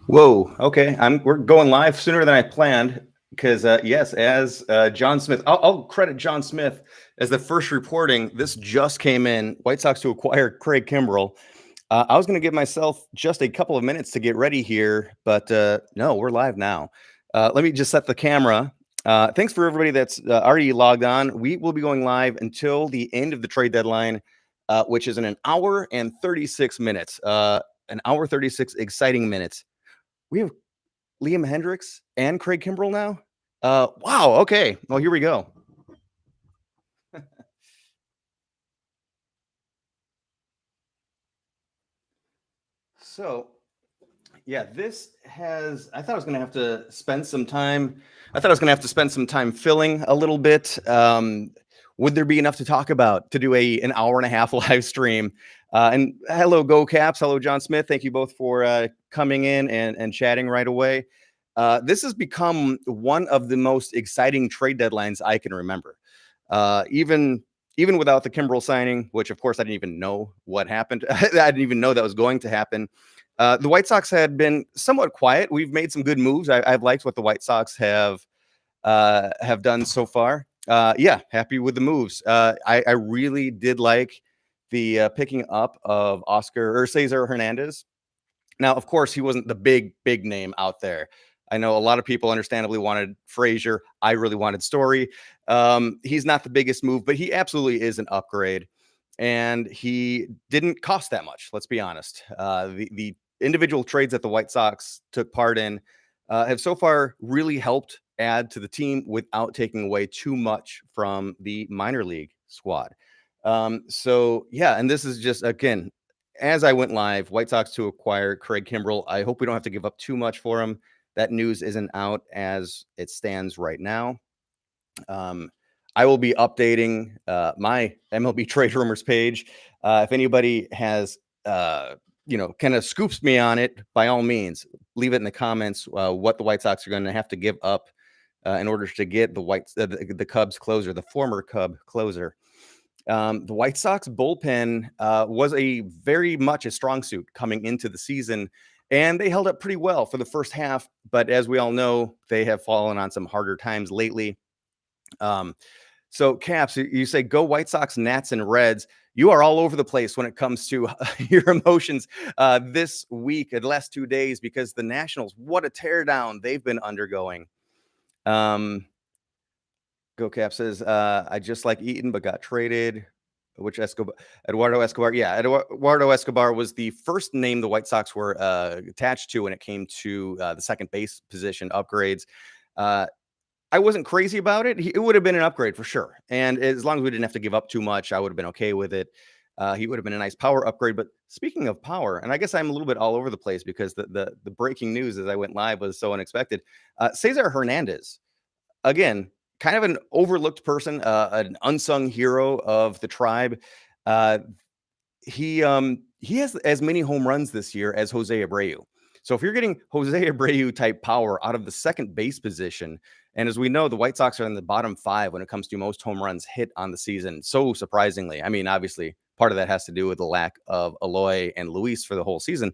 Whoa. Okay. We're going live sooner than I planned because yes, as John Smith, I'll credit John Smith as the first reporting. This just came in. White Sox to acquire Craig Kimbrel. I was going to give myself just a couple of minutes to get ready here, but no, we're live now. Let me just set the camera. Thanks for everybody that's already logged on. We will be going live until the end of the trade deadline, which is in an hour and 36 minutes. An hour 36 exciting minutes. We have Liam Hendriks and Craig Kimbrel now. Wow. Okay. Well, here we go. So, yeah, I thought I was going to have to spend some time. I thought I was going to have to spend some time filling a little bit. Would there be enough to talk about to do an hour and a half live stream? And hello, Go Caps. Hello, John Smith. Thank you both for coming in and chatting right away. This has become one of the most exciting trade deadlines I can remember. Even without the Kimbrel signing, which of course I didn't even know what happened. I didn't even know that was going to happen. The White Sox had been somewhat quiet. We've made some good moves. I've liked what the White Sox have done so far. Yeah, happy with the moves. I really did like the picking up of Cesar Hernandez. Now, of course, he wasn't the big name out there. I know a lot of people understandably wanted Frazier. I really wanted Story. He's not the biggest move, but he absolutely is an upgrade. And he didn't cost that much. Let's be honest. The individual trades that the White Sox took part in have so far really helped add to the team without taking away too much from the minor league squad. So yeah, and this is just, again, as I went live, White Sox to acquire Craig Kimbrel. I hope we don't have to give up too much for him. That news isn't out as it stands right now. I will be updating my MLB trade rumors page. If anybody has, kind of scoops me on it, by all means, leave it in the comments what the White Sox are going to have to give up in order to get the Cubs closer, the former Cub closer. The White Sox bullpen was very much a strong suit coming into the season, and they held up pretty well for the first half. But as we all know, they have fallen on some harder times lately. So, Caps, you say go White Sox, Nats, and Reds. You are all over the place when it comes to your emotions this week, the last 2 days, because the Nationals, what a teardown they've been undergoing. Go Cap says, I just like Eaton, but got traded. Which Eduardo Escobar? Yeah, Eduardo Escobar was the first name the White Sox were attached to when it came to the second base position upgrades. I wasn't crazy about it. It would have been an upgrade for sure. And as long as we didn't have to give up too much, I would have been okay with it. He would have been a nice power upgrade. But speaking of power, and I guess I'm a little bit all over the place because the breaking news as I went live was so unexpected. Cesar Hernandez, again, kind of an overlooked person, an unsung hero of the tribe. He has as many home runs this year as Jose Abreu. So if you're getting Jose Abreu type power out of the second base position, and as we know, the White Sox are in the bottom 5 when it comes to most home runs hit on the season. So surprisingly, I mean, obviously part of that has to do with the lack of Eloy and Luis for the whole season.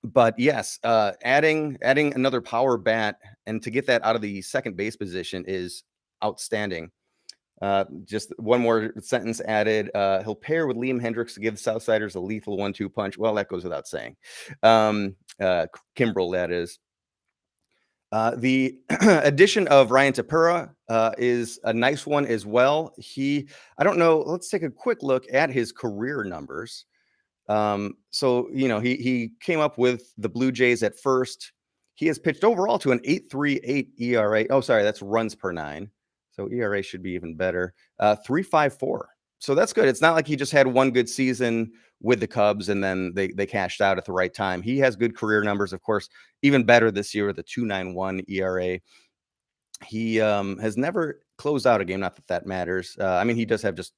But yes, adding another power bat and to get that out of the second base position is outstanding. Just one more sentence added. He'll pair with Liam Hendriks to give Southsiders a lethal 1-2 punch. Well, that goes without saying. Kimbrel, that is. The addition of Ryan Tempera is a nice one as well. I don't know. Let's take a quick look at his career numbers. So, he came up with the Blue Jays at first. He has pitched overall to an 8.38 ERA. Oh, sorry, that's runs per 9. So ERA should be even better. 3.54. So that's good. It's not like he just had one good season with the Cubs and then they cashed out at the right time. He has good career numbers, of course, even better this year with a 2.91 ERA. He has never closed out a game. Not that matters. I mean, he does have just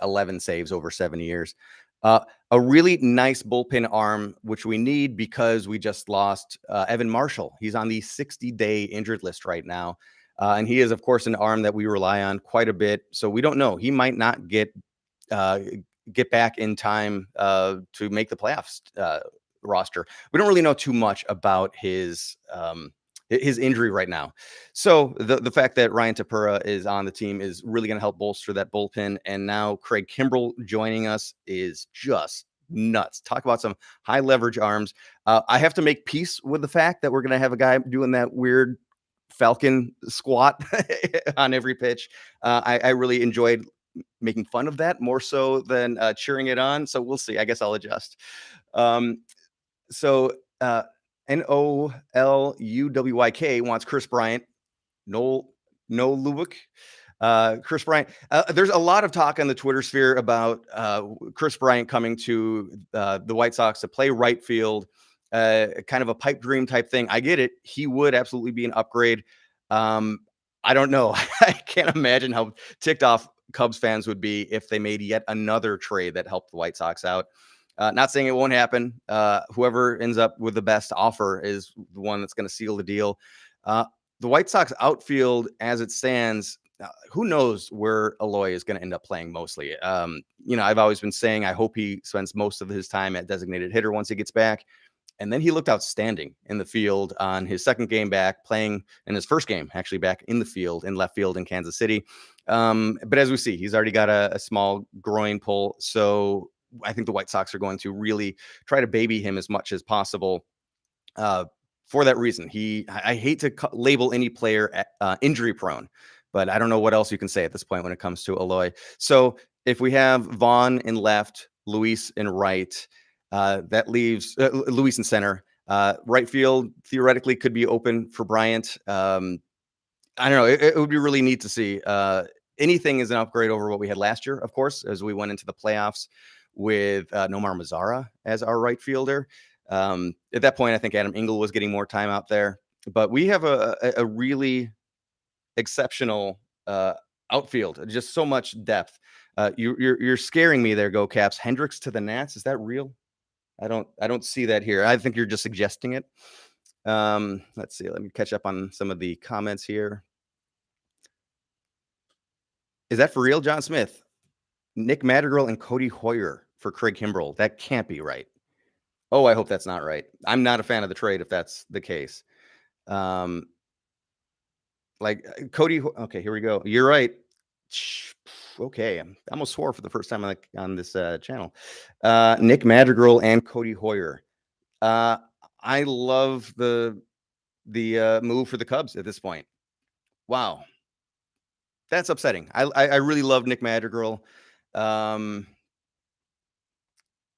11 saves over 7 years. A really nice bullpen arm, which we need because we just lost Evan Marshall. He's on the 60-day injured list right now. And he is, of course, an arm that we rely on quite a bit. So we don't know. He might not get back in time to make the playoffs roster. We don't really know too much about his injury right now. So the fact that Ryan Tempera is on the team is really going to help bolster that bullpen. And now Craig Kimbrel joining us is just nuts. Talk about some high leverage arms. I have to make peace with the fact that we're going to have a guy doing that weird Falcon squat on every pitch. I really enjoyed making fun of that more so than cheering it on. So we'll see. I guess I'll adjust. So Noluwyk wants Kris Bryant. No Luwick. Kris Bryant. There's a lot of talk on the Twitter sphere about Kris Bryant coming to the White Sox to play right field, kind of a pipe dream type thing. I get it. He would absolutely be an upgrade. I don't know. I can't imagine how ticked off Cubs fans would be if they made yet another trade that helped the White Sox out. Not saying it won't happen. Whoever ends up with the best offer is the one that's going to seal the deal. The White Sox outfield, as it stands, who knows where Eloy is going to end up playing mostly. I've always been saying I hope he spends most of his time at designated hitter once he gets back. And then he looked outstanding in the field on his second game back, playing in his first game, actually back in the field, in left field in Kansas City. But as we see, he's already got a small groin pull. So I think the White Sox are going to really try to baby him as much as possible. For that reason, I hate to label any player injury prone, but I don't know what else you can say at this point when it comes to Eloy. So if we have Vaughn in left, Luis in right, that leaves Luis in center. Right field theoretically could be open for Bryant. I don't know. It would be really neat to see. Anything is an upgrade over what we had last year, of course, as we went into the playoffs with Nomar Mazara as our right fielder. At that point, I think Adam Engel was getting more time out there. But we have a really exceptional outfield, just so much depth. You're scaring me there, Go Caps. Hendricks to the Nats, is that real? I don't see that here. I think you're just suggesting it. Let's see. Let me catch up on some of the comments here. Is that for real, John Smith? Nick Madrigal and Cody Heuer for Craig Kimbrel. That can't be right. Oh, I hope that's not right. I'm not a fan of the trade if that's the case. Cody. Okay, here we go. You're right. Okay, I almost swore for the first time on this channel. Nick Madrigal and Cody Heuer. I love the move for the Cubs at this point. Wow, that's upsetting. I really love Nick Madrigal.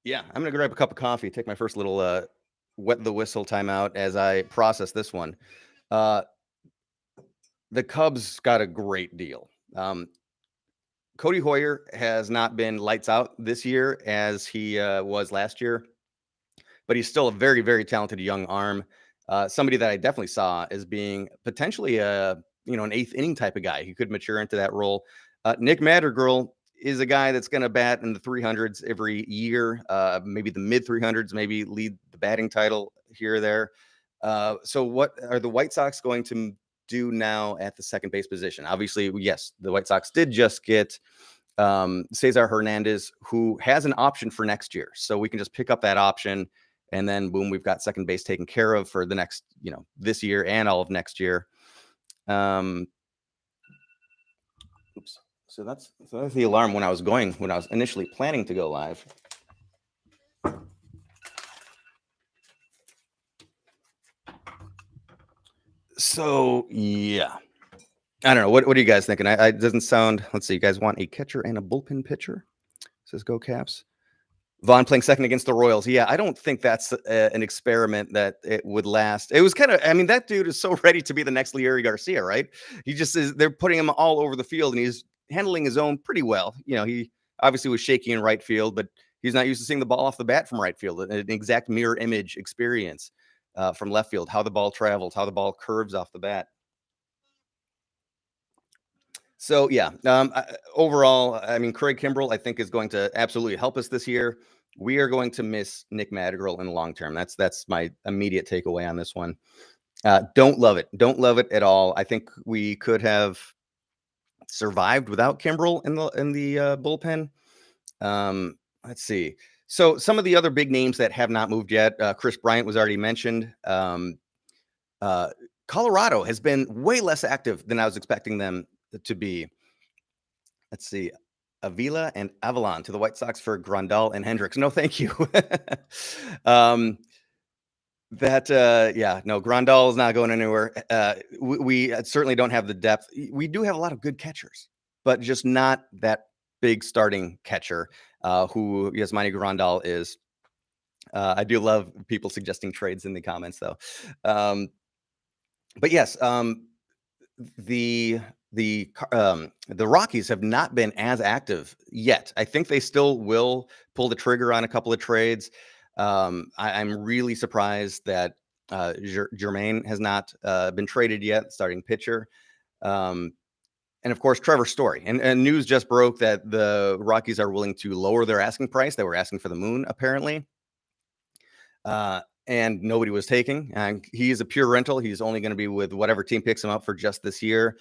Yeah, I'm gonna grab a cup of coffee, take my first little wet the whistle timeout as I process this one. The Cubs got a great deal. Cody Heuer has not been lights out this year as he was last year, but he's still a very, very talented young arm. Somebody that I definitely saw as being potentially an eighth inning type of guy. He could mature into that role. Nick Madrigal is a guy that's going to bat in the 300s every year, maybe the mid 300s, maybe lead the batting title here or there. So what are the White Sox going to do now at the second base position? Obviously, yes, the White Sox did just get Cesar Hernandez, who has an option for next year. So we can just pick up that option and then boom, we've got second base taken care of for the next, this year and all of next year. Oops. So that's the alarm when I was initially planning to go live. So yeah, I don't know. What are you guys thinking? It doesn't sound. Let's see. You guys want a catcher and a bullpen pitcher? Says Go Caps. Vaughn playing second against the Royals. Yeah, I don't think that's an experiment that it would last. It was kind of. I mean, that dude is so ready to be the next Leury Garcia, right? He just is. They're putting him all over the field, and he's handling his own pretty well. He obviously was shaky in right field, but he's not used to seeing the ball off the bat from right field. An exact mirror image experience from left field, how the ball travels, how the ball curves off the bat. So yeah, overall, I mean, Craig Kimbrel, I think, is going to absolutely help us this year. We are going to miss Nick Madrigal in the long term. That's my immediate takeaway on this one. Don't love it. Don't love it at all. I think we could have survived without Kimbrel in the bullpen. Let's see. So some of the other big names that have not moved yet, Kris Bryant was already mentioned. Colorado has been way less active than I was expecting them to be. Let's see. Avila and Avalon to the White Sox for Grandal and Hendricks. No, thank you. No, Grandal is not going anywhere. We certainly don't have the depth. We do have a lot of good catchers, but just not that big starting catcher who Yasmani Grandal is. I do love people suggesting trades in the comments, though. But yes, the Rockies have not been as active yet. I think they still will pull the trigger on a couple of trades. I'm really surprised that Jermaine has not been traded yet, starting pitcher. And of course, Trevor Story. And news just broke that the Rockies are willing to lower their asking price. They were asking for the moon, apparently. And nobody was taking. And he is a pure rental. He's only going to be with whatever team picks him up for just this year.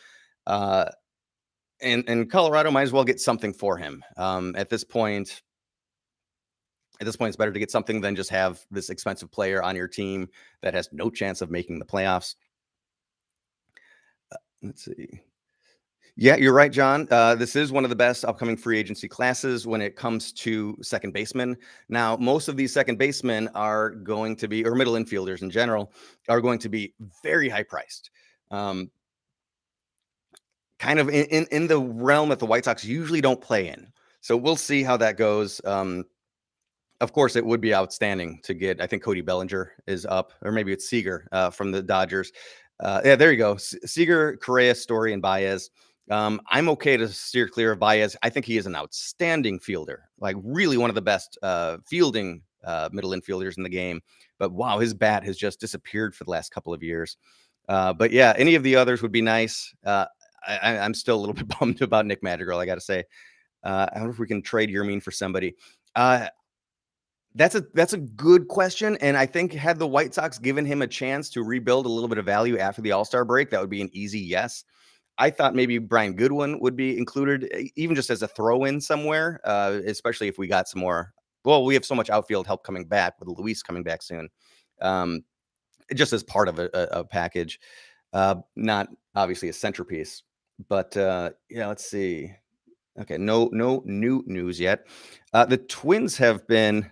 And Colorado might as well get something for him. At this point, it's better to get something than just have this expensive player on your team that has no chance of making the playoffs. Let's see. Yeah, you're right, John. This is one of the best upcoming free agency classes when it comes to second basemen. Now, most of these second basemen are going to be, or middle infielders in general, are going to be very high priced. Kind of in the realm that the White Sox usually don't play in. So we'll see how that goes. Of course, it would be outstanding to get, I think Cody Bellinger is up, or maybe it's Seager from the Dodgers. Yeah, there you go. Seager, Correa, Story, and Baez. I'm okay to steer clear of Baez. I think he is an outstanding fielder, like really one of the best fielding middle infielders in the game. But wow, his bat has just disappeared for the last couple of years. But yeah, any of the others would be nice. I'm still a little bit bummed about Nick Madrigal, I got to say. I wonder if we can trade Yermin for somebody. That's a good question. And I think had the White Sox given him a chance to rebuild a little bit of value after the All-Star break, that would be an easy yes. I thought maybe Brian Goodwin would be included, even just as a throw-in somewhere, especially if we got some more. Well, we have so much outfield help coming back with Luis coming back soon, just as part of a package, not obviously a centerpiece. But yeah, let's see. Okay, no new news yet. The Twins have been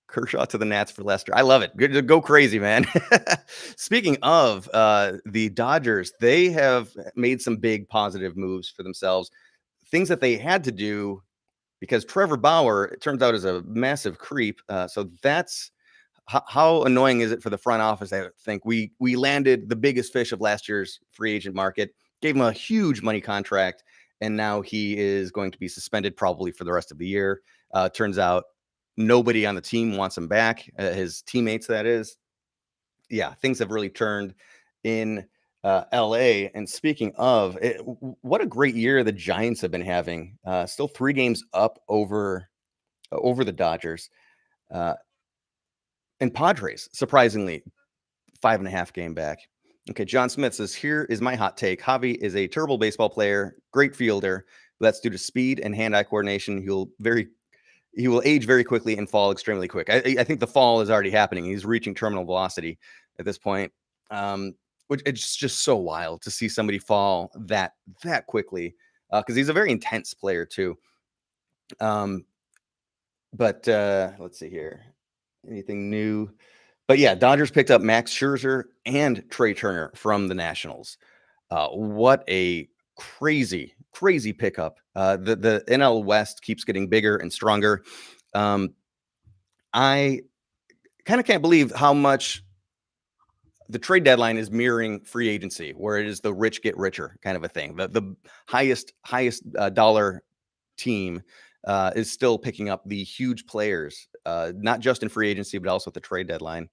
Kershaw to the Nats for Lester. I love it. Go crazy, man. Speaking of the Dodgers, they have made some big positive moves for themselves. Things that they had to do because Trevor Bauer, it turns out, is a massive creep. So that's how annoying is it for the front office? I think we landed the biggest fish of last year's free agent market, gave him a huge money contract, and now he is going to be suspended probably for the rest of the year. Turns out nobody on the team wants him back, his teammates, that is. Yeah, things have really turned in LA. And speaking of it, what a great year the Giants have been having. Still 3 games up over the Dodgers. And Padres, surprisingly, 5.5 game back. Okay, John Smith says, here is my hot take. Javy is a terrible baseball player, great fielder. That's due to speed and hand-eye coordination. He will age very quickly and fall extremely quick. I think the fall is already happening. He's reaching terminal velocity at this point, which it's just so wild to see somebody fall that quickly because he's a very intense player too. But let's see here. Anything new? But yeah, Dodgers picked up Max Scherzer and Trey Turner from the Nationals. What a crazy pickup. The NL West keeps getting bigger and stronger. I kind of can't believe how much the trade deadline is mirroring free agency, where it is the rich get richer kind of a thing. The highest dollar team is still picking up the huge players, not just in free agency, but also at the trade deadline.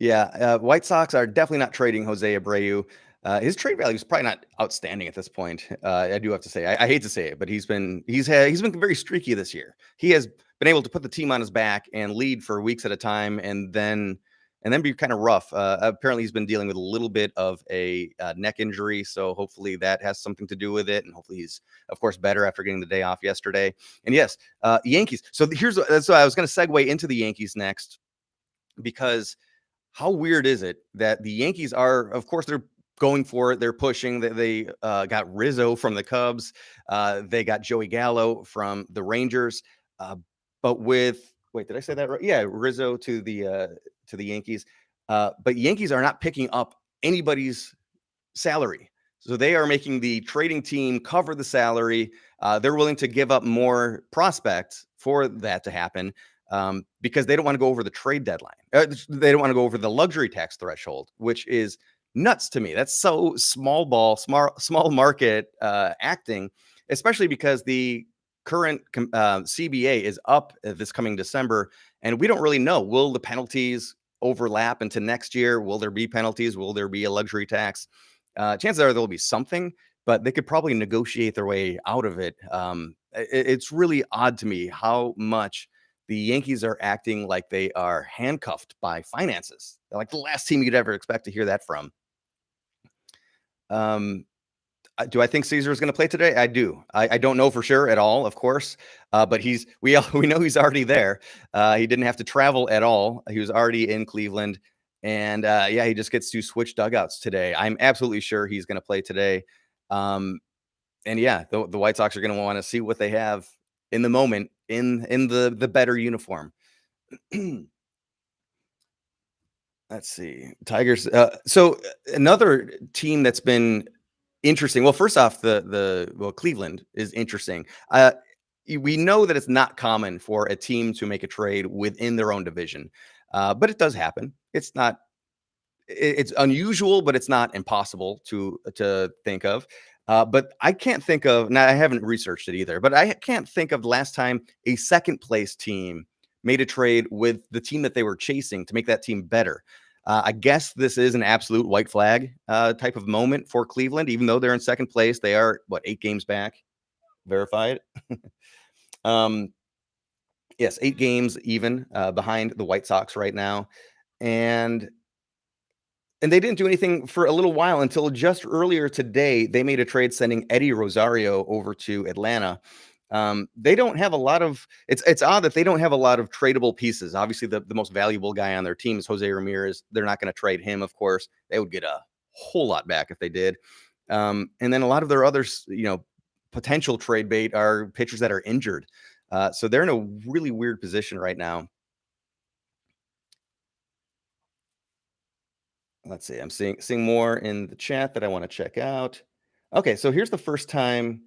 Yeah, White Sox are definitely not trading Jose Abreu. His trade value is probably not outstanding at this point. I do have to say, I hate to say it, but he's been very streaky this year. He has been able to put the team on his back and lead for weeks at a time, and then and then be kind of rough. Apparently, he's been dealing with a little bit of a neck injury, so hopefully that has something to do with it. And hopefully he's, of course, better after getting the day off yesterday. And yes, Yankees. So so I was going to segue into the Yankees next, because how weird is it that the Yankees are, of course, they're going for it. They're pushing. They got Rizzo from the Cubs. They got Joey Gallo from the Rangers. But with, wait, did I say that right? Yeah, Rizzo to the Yankees. But Yankees are not picking up anybody's salary. So they are making the trading team cover the salary. They're willing to give up more prospects for that to happen, because they don't want to go over the trade deadline. They don't want to go over the luxury tax threshold, which is nuts to me. That's so small ball, small market acting, especially because the current CBA is up this coming December, and we don't really know, will the penalties overlap into next year? Will there be penalties? Will there be a luxury tax? Chances are there'll be something, but they could probably negotiate their way out of it. It's really odd to me how much the Yankees are acting like they are handcuffed by finances. They're like the last team you'd ever expect to hear that from. Do I think Cesar is going to play today? I do. I don't know for sure at all, of course, but we know he's already there. He didn't have to travel at all. He was already in Cleveland, and yeah, he just gets to switch dugouts today. I'm absolutely sure he's going to play today. And yeah, the White Sox are going to want to see what they have in the moment in the better uniform. Let's see, Tigers. So another team that's been interesting. Well, first off, Cleveland is interesting. We know that it's not common for a team to make a trade within their own division, but it does happen. It's unusual, but it's not impossible to think of. But I can't think of. Now, I haven't researched it either, but I can't think of the last time a second place team made a trade with the team that they were chasing to make that team better. I guess this is an absolute white flag type of moment for Cleveland, even though they're in second place. They are, 8 games back? Verified. Yes, 8 games even behind the White Sox right now. And they didn't do anything for a little while until just earlier today. They made a trade sending Eddie Rosario over to Atlanta. They don't have a lot of, it's odd that they don't have a lot of tradable pieces. Obviously, the most valuable guy on their team is Jose Ramirez. They're not going to trade him, of course. They would get a whole lot back if they did. And then a lot of their others, potential trade bait are pitchers that are injured. So they're in a really weird position right now. Let's see. I'm seeing more in the chat that I want to check out. Okay, so here's the first time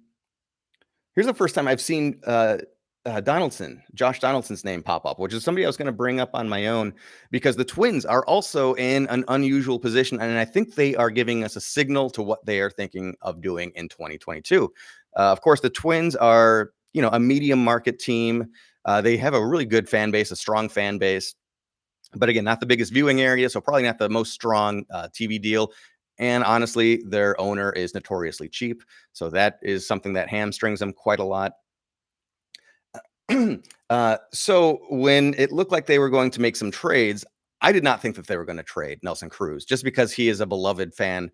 I've seen Josh Donaldson's name pop up, which is somebody I was going to bring up on my own, because the Twins are also in an unusual position, and I think they are giving us a signal to what they are thinking of doing in 2022. Of course, the Twins are, a medium market team. They have a really good fan base, a strong fan base. But again, not the biggest viewing area, so probably not the most strong TV deal. And honestly, their owner is notoriously cheap. So that is something that hamstrings them quite a lot. So when it looked like they were going to make some trades, I did not think that they were going to trade Nelson Cruz, just because he is a beloved fan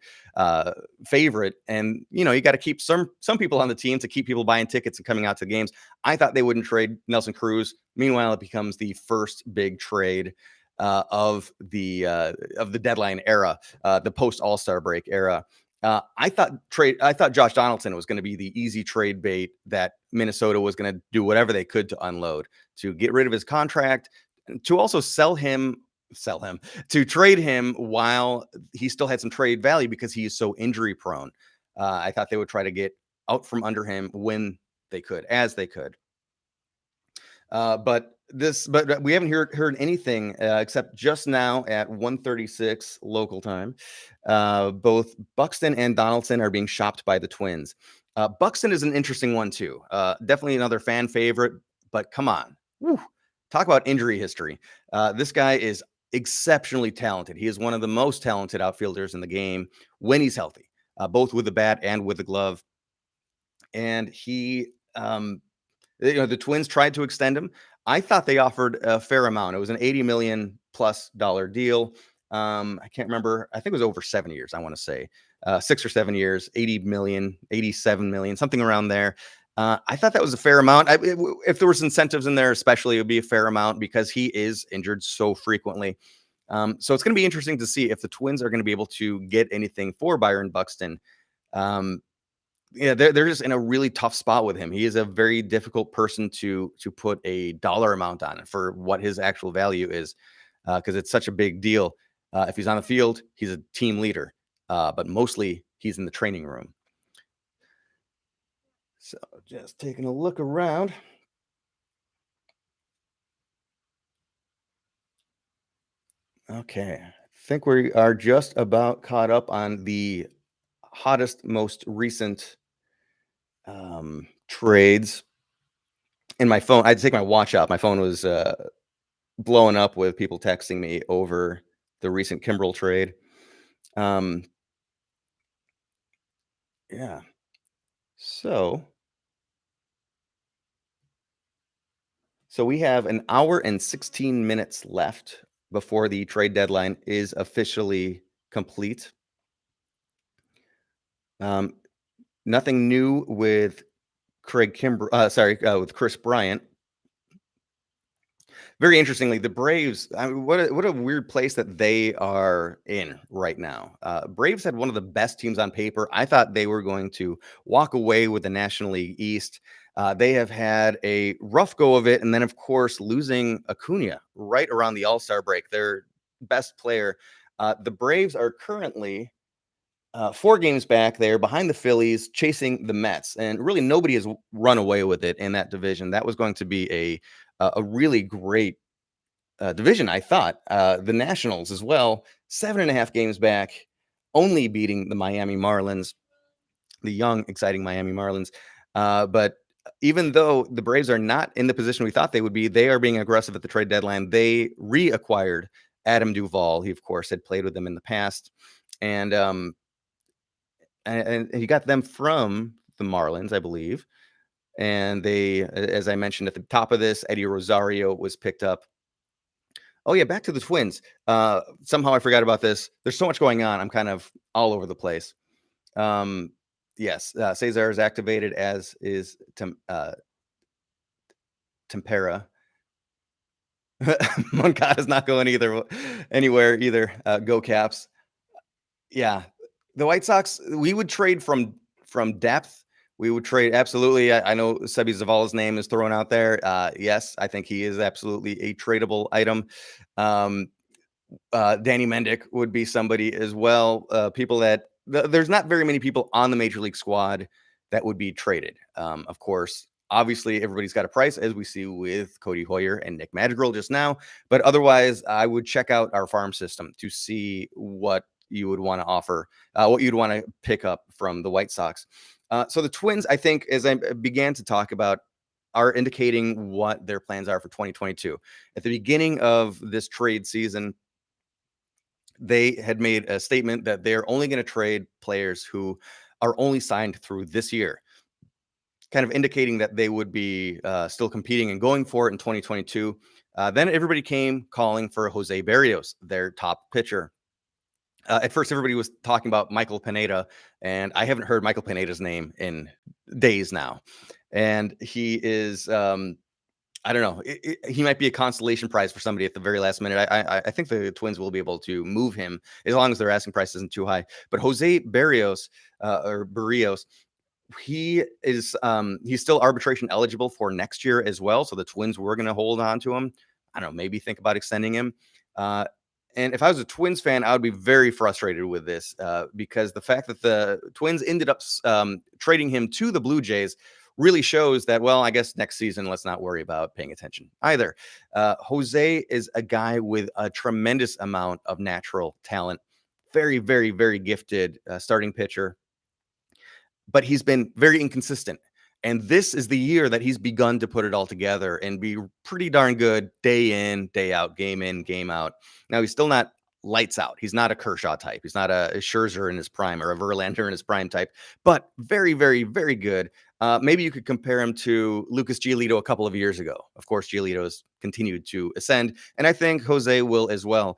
favorite. And, you got to keep some people on the team to keep people buying tickets and coming out to games. I thought they wouldn't trade Nelson Cruz. Meanwhile, it becomes the first big trade of the deadline era, the post All-Star break era. I thought Josh Donaldson was going to be the easy trade bait that Minnesota was going to do whatever they could to unload, to get rid of his contract, to also to trade him while he still had some trade value because he is so injury prone. I thought they would try to get out from under him when they could, as they could. But we haven't heard anything except just now at 1:36 local time. Both Buxton and Donaldson are being shopped by the Twins. Buxton is an interesting one too. Definitely another fan favorite, but come on. Woo. Talk about injury history. This guy is exceptionally talented. He is one of the most talented outfielders in the game when he's healthy, both with the bat and with the glove. And he, the Twins tried to extend him. I thought they offered a fair amount. It was an $80 million plus dollar deal. I can't remember. I think it was over 7 years. I want to say 6 or 7 years, 80 million, 87 million, something around there. I thought that was a fair amount. If there was incentives in there, especially, it would be a fair amount because he is injured so frequently. So it's going to be interesting to see if the Twins are going to be able to get anything for Byron Buxton. Yeah, they're just in a really tough spot with him. He is a very difficult person to put a dollar amount on it for what his actual value is, because it's such a big deal. If he's on the field, he's a team leader, but mostly he's in the training room. So just taking a look around. Okay, I think we are just about caught up on the hottest, most recent trades. In my phone, I had to take my watch out. My phone was blowing up with people texting me over the recent Kimbrel trade. Um, yeah. So we have an hour and 16 minutes left before the trade deadline is officially complete. Nothing new with Craig Kimbrel. With Kris Bryant. Very interestingly, the Braves. I mean, what a weird place that they are in right now. Braves had one of the best teams on paper. I thought they were going to walk away with the National League East. They have had a rough go of it, and then of course losing Acuna right around the All-Star break, their best player. The Braves are currently 4 games back there behind the Phillies, chasing the Mets, and really nobody has run away with it in that division. That was going to be a really great division, I thought. The Nationals as well, 7.5 games back, only beating the Miami Marlins, the young, exciting Miami Marlins. But even though the Braves are not in the position we thought they would be, they are being aggressive at the trade deadline. They reacquired Adam Duvall. He, of course, had played with them in the past. And he got them from the Marlins, I believe. And they, as I mentioned at the top of this, Eddie Rosario was picked up. Oh yeah, back to the Twins. Somehow I forgot about this. There's so much going on. I'm kind of all over the place. Yes, Cesar is activated, as is Tempera. Moncada's not going anywhere either. Go Caps. Yeah, the White Sox. We would trade from depth. We would trade absolutely. I know Sebi Zavala's name is thrown out there. Yes, I think he is absolutely a tradable item. Danny Mendick would be somebody as well. People that there's not very many people on the major league squad that would be traded. Of course, obviously everybody's got a price, as we see with Cody Heuer and Nick Madrigal just now. But otherwise, I would check out our farm system to see what you would want to offer, what you'd want to pick up from the White Sox. So the Twins, I think, as I began to talk about, are indicating what their plans are for 2022. At the beginning of this trade season, they had made a statement that they're only going to trade players who are only signed through this year, kind of indicating that they would be still competing and going for it in 2022. Then everybody came calling for Jose Berrios, their top pitcher. At first, everybody was talking about Michael Pineda, and I haven't heard Michael Pineda's name in days now. And he is, I don't know, he might be a consolation prize for somebody at the very last minute. I think the Twins will be able to move him as long as their asking price isn't too high. But Jose Berrios, or Berrios, he is he's still arbitration eligible for next year as well. So the Twins were going to hold on to him. I don't know, maybe think about extending him. And if I was a Twins fan, I would be very frustrated with this because the fact that the Twins ended up trading him to the Blue Jays really shows that, well, I guess next season, let's not worry about paying attention either. Jose is a guy with a tremendous amount of natural talent. Very, very, very gifted starting pitcher. But he's been very inconsistent. And this is the year that he's begun to put it all together and be pretty darn good day in, day out, game in, game out. Now, he's still not lights out. He's not a Kershaw type. He's not a Scherzer in his prime or a Verlander in his prime type, but very, very, very good. maybe you could compare him to Lucas Giolito a couple of years ago. Of course, Giolito's continued to ascend, and I think Jose will as well.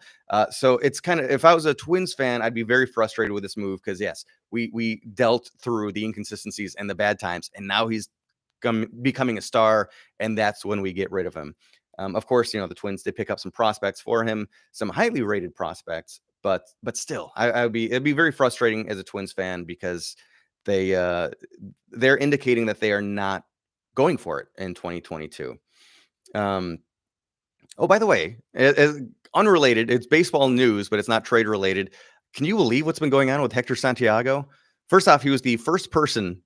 So it's kind of, if I was a Twins fan, I'd be very frustrated with this move because, yes, we dealt through the inconsistencies and the bad times, and now he's becoming a star, and that's when we get rid of him. Of course, the Twins did pick up some prospects for him, some highly rated prospects, but still, it'd be very frustrating as a Twins fan because they're indicating that they are not going for it in 2022. Oh, by the way, unrelated, it's baseball news, but it's not trade related. Can you believe what's been going on with Hector Santiago? First off, he was the first person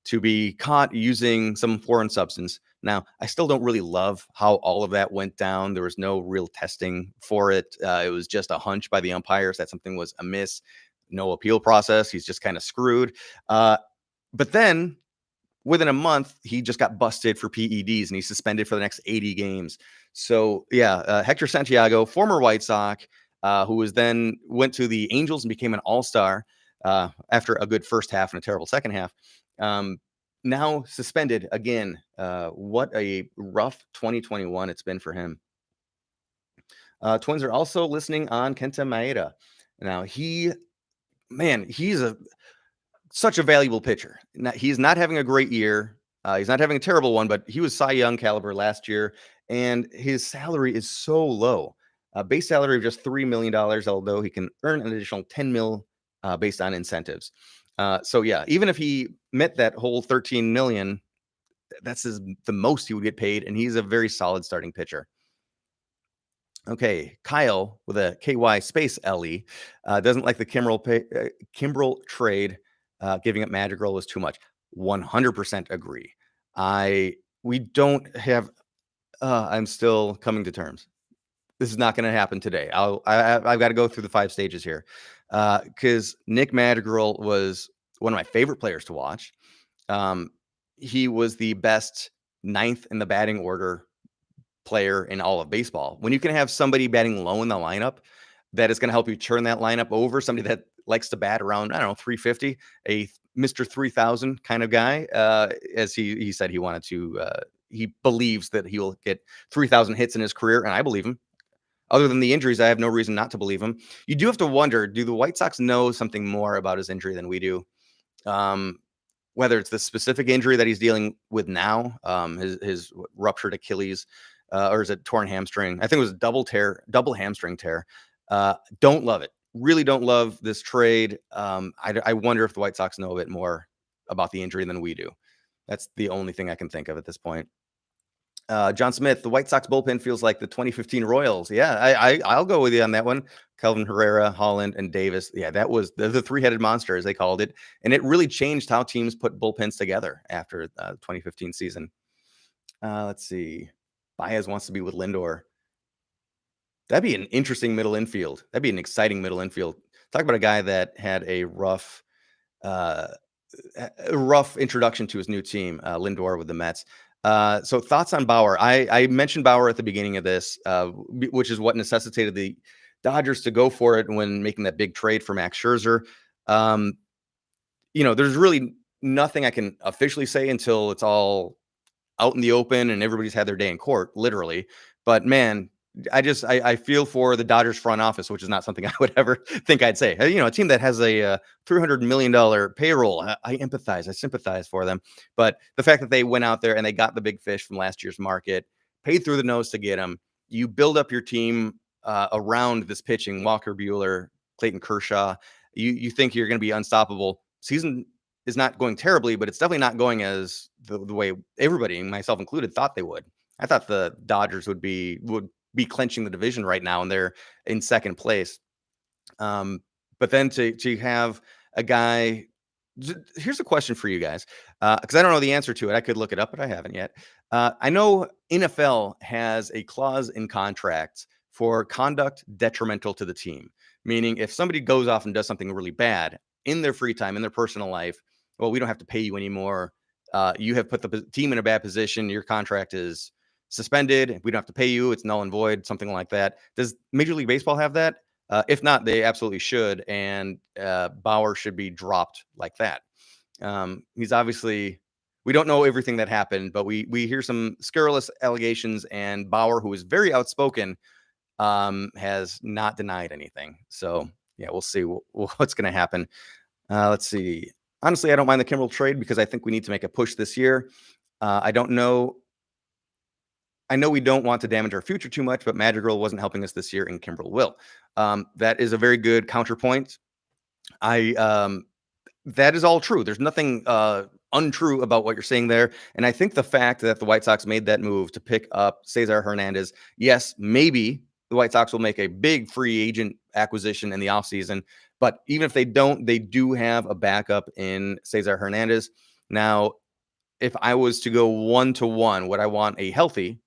to be caught using some foreign substance. Now, I still don't really love how all of that went down. There was no real testing for it. It was just a hunch by the umpires that something was amiss. No appeal process. He's just kind of screwed. But then within a month, he just got busted for PEDs and he's suspended for the next 80 games. So yeah, Hector Santiago, former White Sox, who then went to the Angels and became an all-star after a good first half and a terrible second half. Now suspended again. What a rough 2021 it's been for him. Twins are also listening on Kenta Maeda. Now he's such a valuable pitcher. Now, he's not having a great year. He's not having a terrible one, but he was Cy Young caliber last year, and his salary is so low. Base salary of just $3 million, although he can earn an additional $10 million based on incentives. So yeah, even if he met that whole $13 million, that's the most he would get paid, and he's a very solid starting pitcher. Okay, Kyle with a KY space LE doesn't like the Kimbrel trade. Giving up Madrigal was too much. 100% agree. We don't have. I'm still coming to terms. This is not going to happen today. I've got to go through the 5 stages here, because Nick Madrigal was one of my favorite players to watch. He was the best 9th in the batting order player in all of baseball. When you can have somebody batting low in the lineup that is going to help you turn that lineup over, somebody that likes to bat around, 350, a Mr. 3000 kind of guy, as he said he wanted to, he believes that he will get 3,000 hits in his career, and I believe him. Other than the injuries, I have no reason not to believe him. You do have to wonder, do the White Sox know something more about his injury than we do? Whether it's the specific injury that he's dealing with now, his ruptured Achilles, or is it torn hamstring? I think it was a double hamstring tear. Don't love it. Really don't love this trade. I wonder if the White Sox know a bit more about the injury than we do. That's the only thing I can think of at this point. John Smith, the White Sox bullpen feels like the 2015 Royals. Yeah, I'll go with you on that one. Kelvin Herrera, Holland, and Davis. Yeah, that was the 3-headed monster, as they called it. And it really changed how teams put bullpens together after the 2015 season. Let's see. Baez wants to be with Lindor. That'd be an interesting middle infield. That'd be an exciting middle infield. Talk about a guy that had a rough introduction to his new team, Lindor with the Mets. So thoughts on Bauer? I mentioned Bauer at the beginning of this, which is what necessitated the Dodgers to go for it when making that big trade for Max Scherzer. There's really nothing I can officially say until it's all out in the open and everybody's had their day in court, literally. But man, I feel for the Dodgers front office, which is not something I would ever think I'd say. A team that has a $300 million payroll, I empathize, I sympathize for them. But the fact that they went out there and they got the big fish from last year's market, paid through the nose to get them, you build up your team around this pitching, Walker Buehler, Clayton Kershaw. You think you're going to be unstoppable. Season is not going terribly, but it's definitely not going as the way everybody, myself included, thought they would. I thought the Dodgers would be clinching the division right now, and they're in second place. But then to have a guy, here's a question for you guys, because I don't know the answer to it. I could look it up, but I haven't yet. I know NFL has a clause in contracts for conduct detrimental to the team, meaning if somebody goes off and does something really bad in their free time, in their personal life, well, we don't have to pay you anymore. You have put the team in a bad position. Your contract is suspended. We don't have to pay you. It's null and void, something like that. Does Major League Baseball have that? If not, they absolutely should. And Bauer should be dropped like that. He's obviously we don't know everything that happened, but we hear some scurrilous allegations, and Bauer, who is very outspoken, has not denied anything. So yeah, we'll see what's going to happen. Let's see. Honestly, I don't mind the Kimbrel trade because I think we need to make a push this year. I don't know. I know we don't want to damage our future too much, but Madrigal wasn't helping us this year, and Kimbrel will. That is a very good counterpoint. That is all true. There's nothing untrue about what you're saying there. And I think the fact that the White Sox made that move to pick up Cesar Hernandez, yes, maybe the White Sox will make a big free agent acquisition in the offseason. But even if they don't, they do have a backup in Cesar Hernandez. Now, if I was to go 1-to-1, would I want a healthy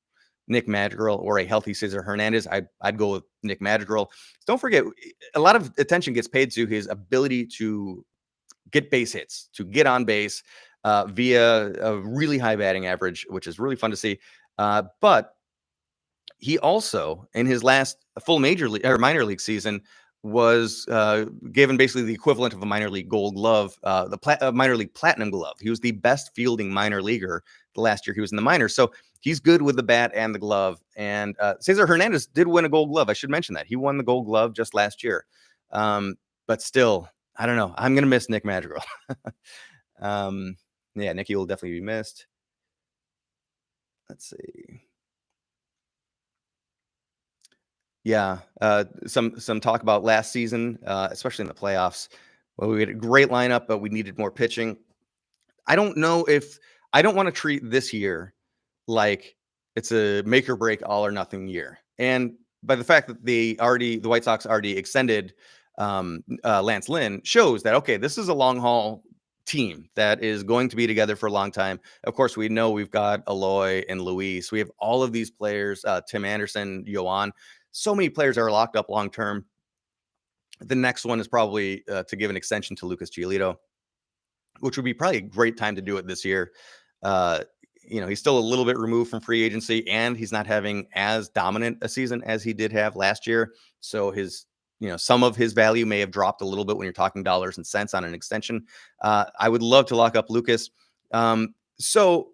Nick Madrigal or a healthy Cesar Hernandez? I'd go with Nick Madrigal. Don't forget, a lot of attention gets paid to his ability to get base hits, to get on base via a really high batting average, which is really fun to see. But he also, in his last full major league or minor league season, was given basically the equivalent of a minor league gold glove, the minor league platinum glove. He was the best fielding minor leaguer the last year he was in the minors. So he's good with the bat and the glove. And Cesar Hernandez did win a gold glove. I should mention that. He won the gold glove just last year. But still, I don't know. I'm going to miss Nick Madrigal. Yeah, Nicky will definitely be missed. Let's see. Yeah, some talk about last season, especially in the playoffs. Well, we had a great lineup, but we needed more pitching. I don't know if I don't want to treat this year like it's a make or break, all or nothing year. And by the fact that the White Sox already extended Lance Lynn shows that, okay, this is a long haul team that is going to be together for a long time. Of course, we know we've got Eloy and Luis. We have all of these players, Tim Anderson, Yoan. So many players are locked up long term. The next one is probably to give an extension to Lucas Giolito, which would be probably a great time to do it this year. He's still a little bit removed from free agency, and he's not having as dominant a season as he did have last year. So some of his value may have dropped a little bit when you're talking dollars and cents on an extension. I would love to lock up Lucas. So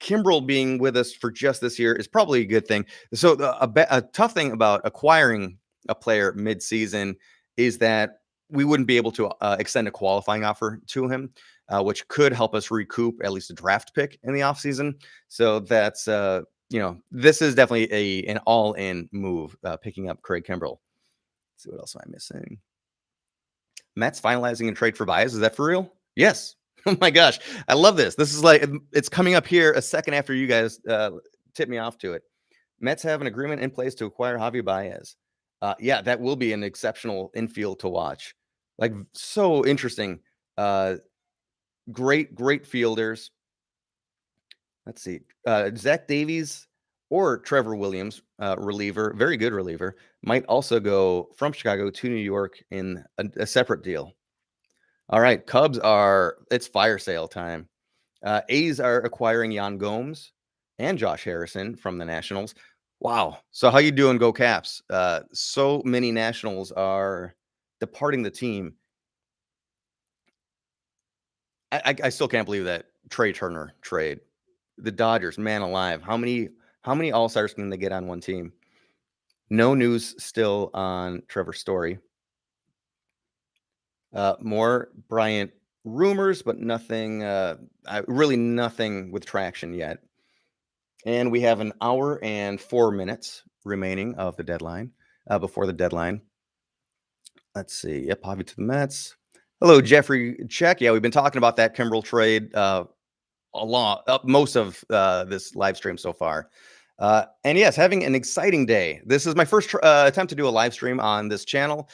Kimbrel being with us for just this year is probably a good thing. So a tough thing about acquiring a player mid-season is that we wouldn't be able to extend a qualifying offer to him, which could help us recoup at least a draft pick in the offseason. So that's, this is definitely an all-in move, picking up Craig Kimbrel. Let's see, what else am I missing? Mets finalizing a trade for Baez. Is that for real? Yes. Oh my gosh. I love this. This is like, it's coming up here a second after you guys tip me off to it. Mets have an agreement in place to acquire Javy Baez. Yeah, that will be an exceptional infield to watch. Like, so interesting. Great fielders. Let's see. Zach Davies or Trevor Williams, reliever, very good reliever, might also go from Chicago to New York in a separate deal. All right, Cubs it's fire sale time. A's are acquiring Yan Gomes and Josh Harrison from the Nationals. Wow. So how you doing, Go Caps? So many Nationals are departing the team. I still can't believe that Trey Turner trade. The Dodgers, man alive. How many All-Stars can they get on one team? No news still on Trevor Story. More Bryant rumors, but nothing, really nothing with traction yet. And we have an hour and 4 minutes remaining of the deadline, before the deadline. Let's see. Yep, Javi to the Mets. Hello, Jeffrey Check. Yeah, we've been talking about that Kimbrel trade a lot, most of this live stream so far. And yes, having an exciting day. This is my first attempt to do a live stream on this channel.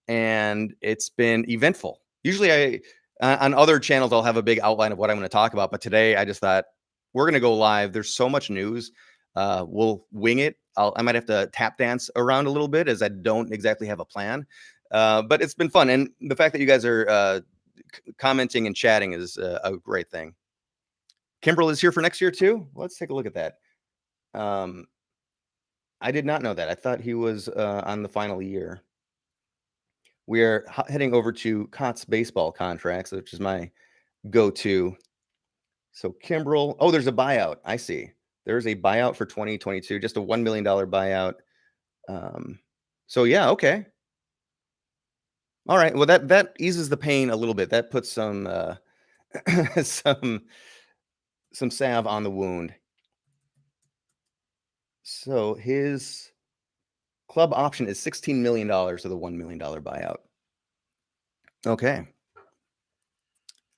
And it's been eventful. Usually on other channels, I'll have a big outline of what I'm going to talk about. But today I just thought we're going to go live. There's so much news. We'll wing it. I might have to tap dance around a little bit as I don't exactly have a plan. But it's been fun. And the fact that you guys are commenting and chatting is a great thing. Kimbrel is here for next year too. Let's take a look at that. I did not know that. I thought he was on the final year. We are heading over to Cots baseball contracts, which is my go-to. So Kimbrel. Oh, there's a buyout. I see. There's a buyout for 2022, just a $1 million buyout. Um, so yeah, okay. All right. Well, that eases the pain a little bit. That puts some some salve on the wound. So his club option is $16 million of the $1 million buyout. Okay.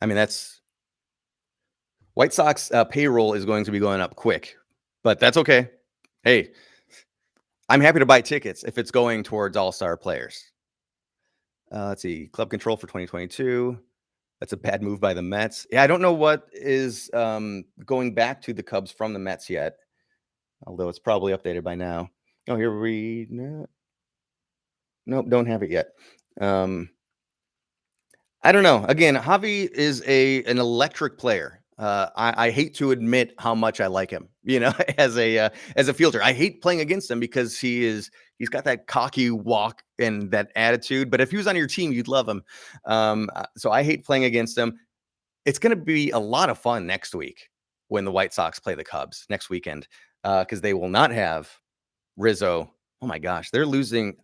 I mean, that's White Sox payroll is going to be going up quick, but that's okay. Hey, I'm happy to buy tickets if it's going towards all-star players. Let's see. Club control for 2022. That's a bad move by the Mets. Yeah, I don't know what is going back to the Cubs from the Mets yet, although it's probably updated by now. Oh, here we nope, don't have it yet. I don't know. Again, Javy is an electric player. I hate to admit how much I like him. As a fielder, I hate playing against him because he's got that cocky walk and that attitude. But if he was on your team, you'd love him. So I hate playing against him. It's going to be a lot of fun next week when the White Sox play the Cubs next weekend because they will not have Rizzo. Oh my gosh, they're losing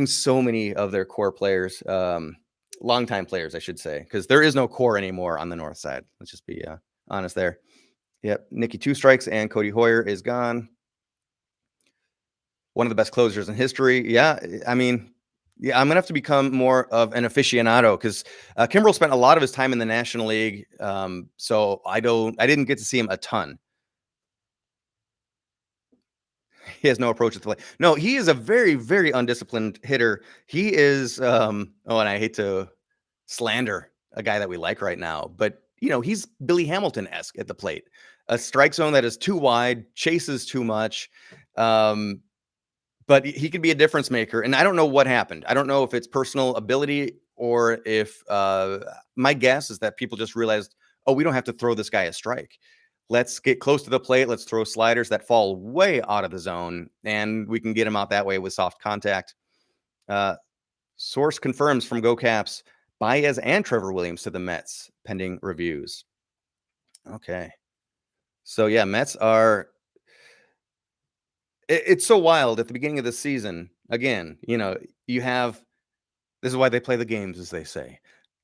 so many of their core players. Longtime players, I should say, because there is no core anymore on the north side. Let's just be honest there. Yep, Nicky two strikes and Cody Heuer is gone. One of the best closers in history. Yeah, I mean, yeah, I'm gonna have to become more of an aficionado because Kimbrel spent a lot of his time in the National League, so I didn't get to see him a ton. He has no approach to the play. No, he is a very, very undisciplined hitter. He is, and I hate to slander a guy that we like right now, but he's Billy Hamilton-esque at the plate. A strike zone that is too wide, chases too much. But he could be a difference maker. And I don't know what happened. I don't know if it's personal ability or if my guess is that people just realized, oh, we don't have to throw this guy a strike. Let's get close to the plate. Let's throw sliders that fall way out of the zone, and we can get him out that way with soft contact. Source confirms from Go Caps, Baez and Trevor Williams to the Mets, pending reviews. Okay. So, yeah, Mets are... It's so wild at the beginning of the season. Again, you have... This is why they play the games, as they say.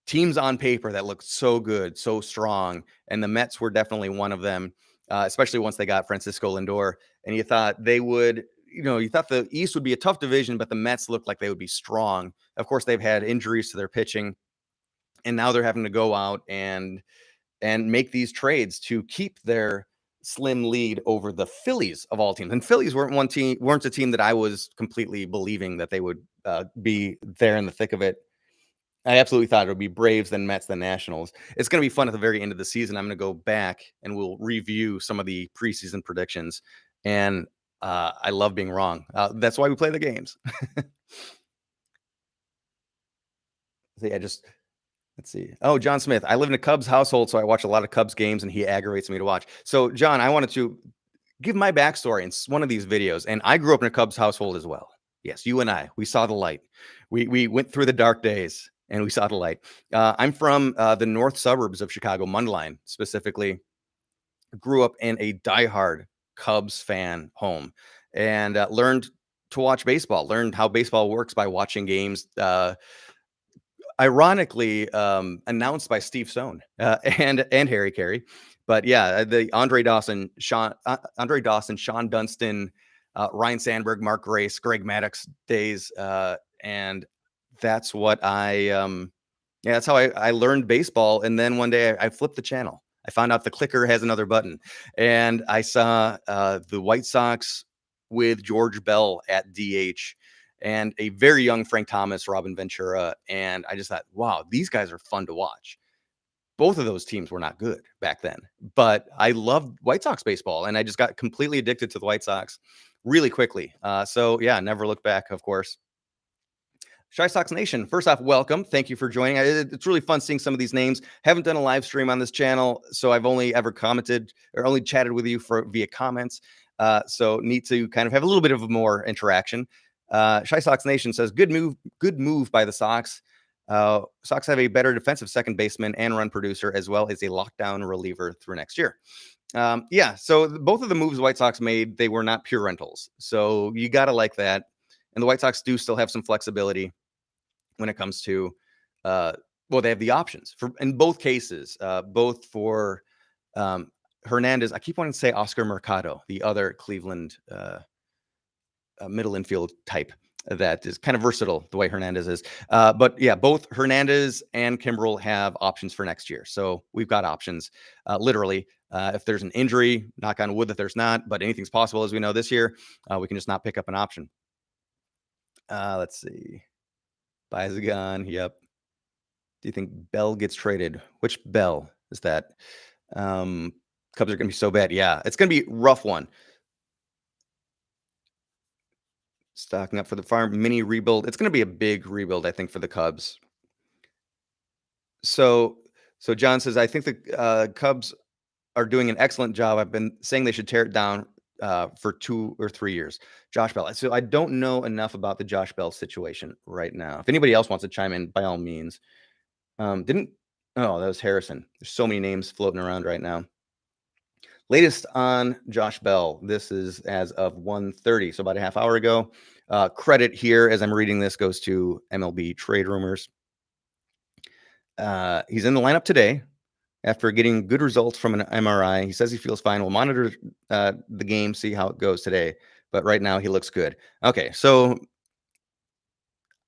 Teams on paper that look so good, so strong, and the Mets were definitely one of them, especially once they got Francisco Lindor. And you thought they would... you thought the East would be a tough division, but the Mets looked like they would be strong. Of course, they've had injuries to their pitching, and now they're having to go out and make these trades to keep their slim lead over the Phillies of all teams. And Phillies weren't a team that I was completely believing that they would be there in the thick of it. I absolutely thought it would be Braves, then Mets, then Nationals. It's going to be fun at the very end of the season. I'm going to go back and we'll review some of the preseason predictions. And I love being wrong. That's why we play the games. Let's see. Oh, John Smith. I live in a Cubs household, so I watch a lot of Cubs games, and he aggravates me to watch. So, John, I wanted to give my backstory in one of these videos, and I grew up in a Cubs household as well. Yes, you and I, we saw the light. We went through the dark days, and we saw the light. I'm from the north suburbs of Chicago, Mundelein specifically. Grew up in a diehard Cubs fan home, and learned to watch baseball. Learned how baseball works by watching games. Ironically, announced by Steve Stone and Harry Carey. But yeah, the Andre Dawson, Sean Dunston, Ryan Sandberg, Mark Grace, Greg Maddux days. And that's what that's how I learned baseball. And then one day I flipped the channel. I found out the clicker has another button, and I saw the White Sox with George Bell at DH. And a very young Frank Thomas, Robin Ventura. And I just thought, wow, these guys are fun to watch. Both of those teams were not good back then, but I loved White Sox baseball, and I just got completely addicted to the White Sox really quickly. So yeah, never look back, of course. Shy Sox Nation, first off, welcome. Thank you for joining. It's really fun seeing some of these names. Haven't done a live stream on this channel, so I've only ever commented or only chatted with you via comments. So need to kind of have a little bit of more interaction. Shy Sox Nation says, good move by the Sox. Sox have a better defensive second baseman and run producer, as well as a lockdown reliever through next year. Yeah, so both of the moves the White Sox made, they were not pure rentals. So you got to like that. And the White Sox do still have some flexibility when it comes to, well, they have the options for in both cases, both for Hernandez. I keep wanting to say Oscar Mercado, the other Cleveland middle infield type that is kind of versatile the way Hernandez is. But yeah, both Hernandez and Kimbrel have options for next year. So we've got options, literally. If there's an injury, knock on wood that there's not, but anything's possible as we know this year, we can just not pick up an option. Let's see. Baez gone. Yep. Do you think Bell gets traded? Which Bell is that? Cubs are going to be so bad. Yeah, it's going to be a rough one. Stocking up for the farm mini rebuild. It's going to be a big rebuild, I think, for the Cubs. So John says, I think the Cubs are doing an excellent job. I've been saying they should tear it down for 2 or 3 years. Josh Bell. So I don't know enough about the Josh Bell situation right now. If anybody else wants to chime in, by all means. Oh, that was Harrison. There's so many names floating around right now. Latest on Josh Bell. This is as of 1:30, so about a half hour ago. Credit here, as I'm reading this, goes to MLB Trade Rumors. He's in the lineup today after getting good results from an MRI. He says he feels fine. We'll monitor the game, see how it goes today. But right now, he looks good. Okay, so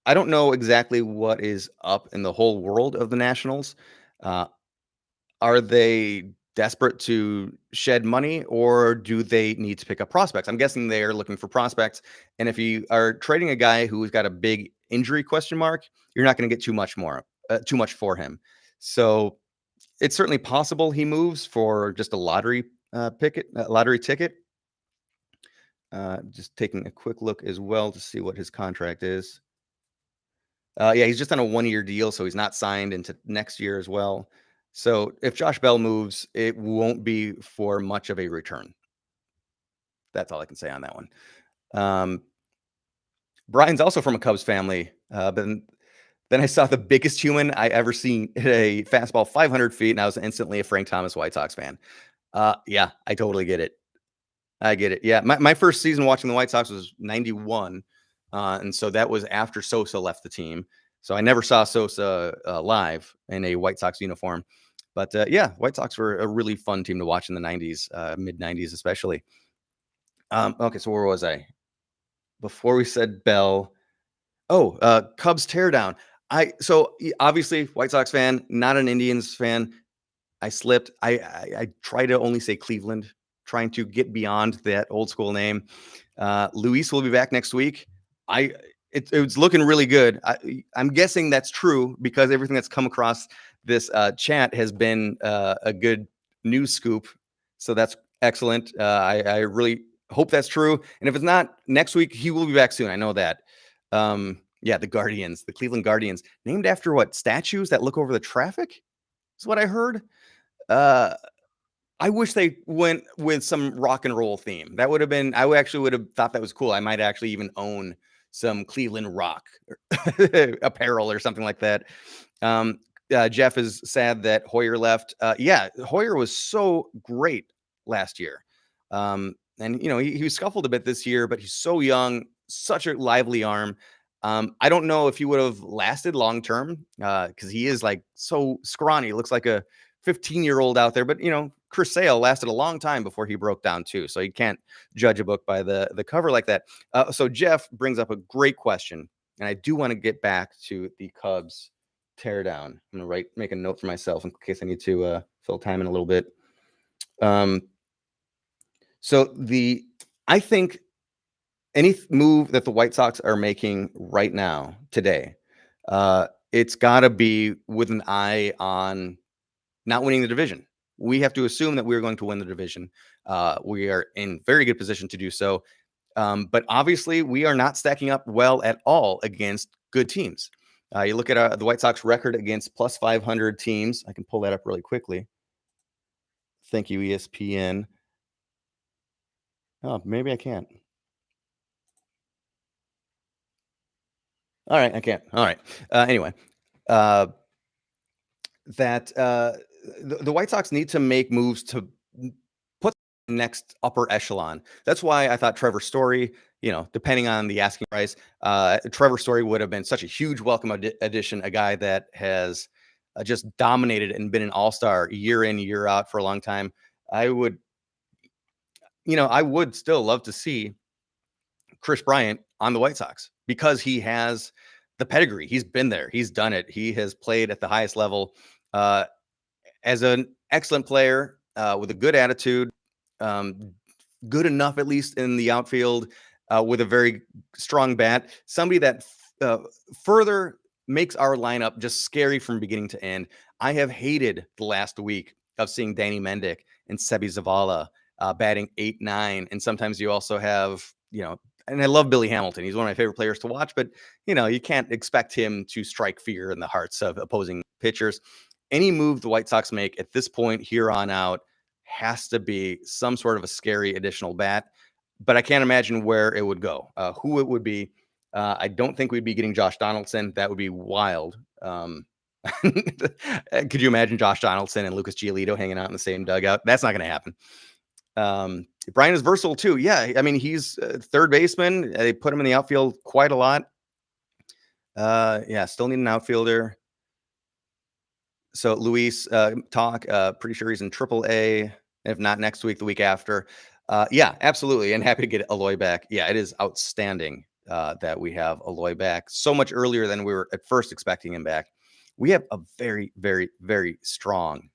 I don't know exactly what is up in the whole world of the Nationals. Are they desperate to shed money, or do they need to pick up prospects? I'm guessing they're looking for prospects. And if you are trading a guy who's got a big injury question mark, you're not going to get too much for him. So it's certainly possible he moves for just a lottery ticket. Just taking a quick look as well to see what his contract is. Yeah, he's just on a 1-year deal, so he's not signed into next year as well. So if Josh Bell moves, it won't be for much of a return. That's all I can say on that one. Brian's also from a Cubs family, but then I saw the biggest human I ever seen hit a fastball 500 feet, and I was instantly a Frank Thomas White Sox fan. Yeah, I totally get it. I get it. Yeah, my first season watching the White Sox was 91, and so that was after Sosa left the team. So I never saw Sosa live in a White Sox uniform. But yeah, White Sox were a really fun team to watch in the 90s, mid 90s especially. Okay, so where was I? Before we said Bell. Oh, Cubs teardown. Obviously White Sox fan, not an Indians fan. I slipped. I try to only say Cleveland, trying to get beyond that old school name. Luis will be back next week. It's looking really good. I'm guessing that's true because everything that's come across this chat has been a good news scoop. So that's excellent. I really hope that's true. And if it's not next week, he will be back soon. I know that. Yeah, the Cleveland Guardians, named after what? Statues that look over the traffic is what I heard. I wish they went with some rock and roll theme. That would have been, I actually would have thought that was cool. I might actually even own some Cleveland rock apparel or something like that. Jeff is sad that Heuer left. Yeah, Heuer was so great last year. And, he was scuffled a bit this year, but he's so young, such a lively arm. I don't know if he would have lasted long term because he is like so scrawny. Looks like a 15-year-old out there, but Chris Sale lasted a long time before he broke down too. So you can't judge a book by the cover like that. So Jeff brings up a great question, and I do want to get back to the Cubs teardown. I'm gonna make a note for myself in case I need to fill time in a little bit. I think any move that the White Sox are making right now today, it's got to be with an eye on not winning the division. We have to assume that we're going to win the division. We are in very good position to do so. But obviously, we are not stacking up well at all against good teams. You look at the White Sox record against plus 500 teams. I can pull that up really quickly. Thank you, ESPN. Oh, maybe I can't. All right, I can't. All right. Anyway, uh, that the White Sox need to make moves to put next upper echelon. That's why I thought Trevor Story, depending on the asking price, Trevor Story would have been such a huge welcome addition. A guy that has just dominated and been an all-star year in, year out for a long time. I would still love to see Kris Bryant on the White Sox because he has the pedigree. He's been there. He's done it. He has played at the highest level uh, as an excellent player with a good attitude, um, good enough at least in the outfield with a very strong bat. Somebody that further makes our lineup just scary from beginning to end. I have hated the last week of seeing Danny Mendick and Sebi Zavala batting 8-9, and sometimes you also have and I love Billy Hamilton. He's one of my favorite players to watch, but you can't expect him to strike fear in the hearts of opposing pitchers. Any move the White Sox make at this point here on out has to be some sort of a scary additional bat, but I can't imagine where it would go, who it would be. I don't think we'd be getting Josh Donaldson. That would be wild. Could you imagine Josh Donaldson and Lucas Giolito hanging out in the same dugout? That's not going to happen. Brian is versatile too. Yeah, I mean he's third baseman. They put him in the outfield quite a lot. Still need an outfielder. So Luis talk. Pretty sure he's in AAA. If not next week, the week after. Yeah, absolutely, and happy to get Aloy back. Yeah, it is outstanding that we have Aloy back so much earlier than we were at first expecting him back. We have a very, very, very strong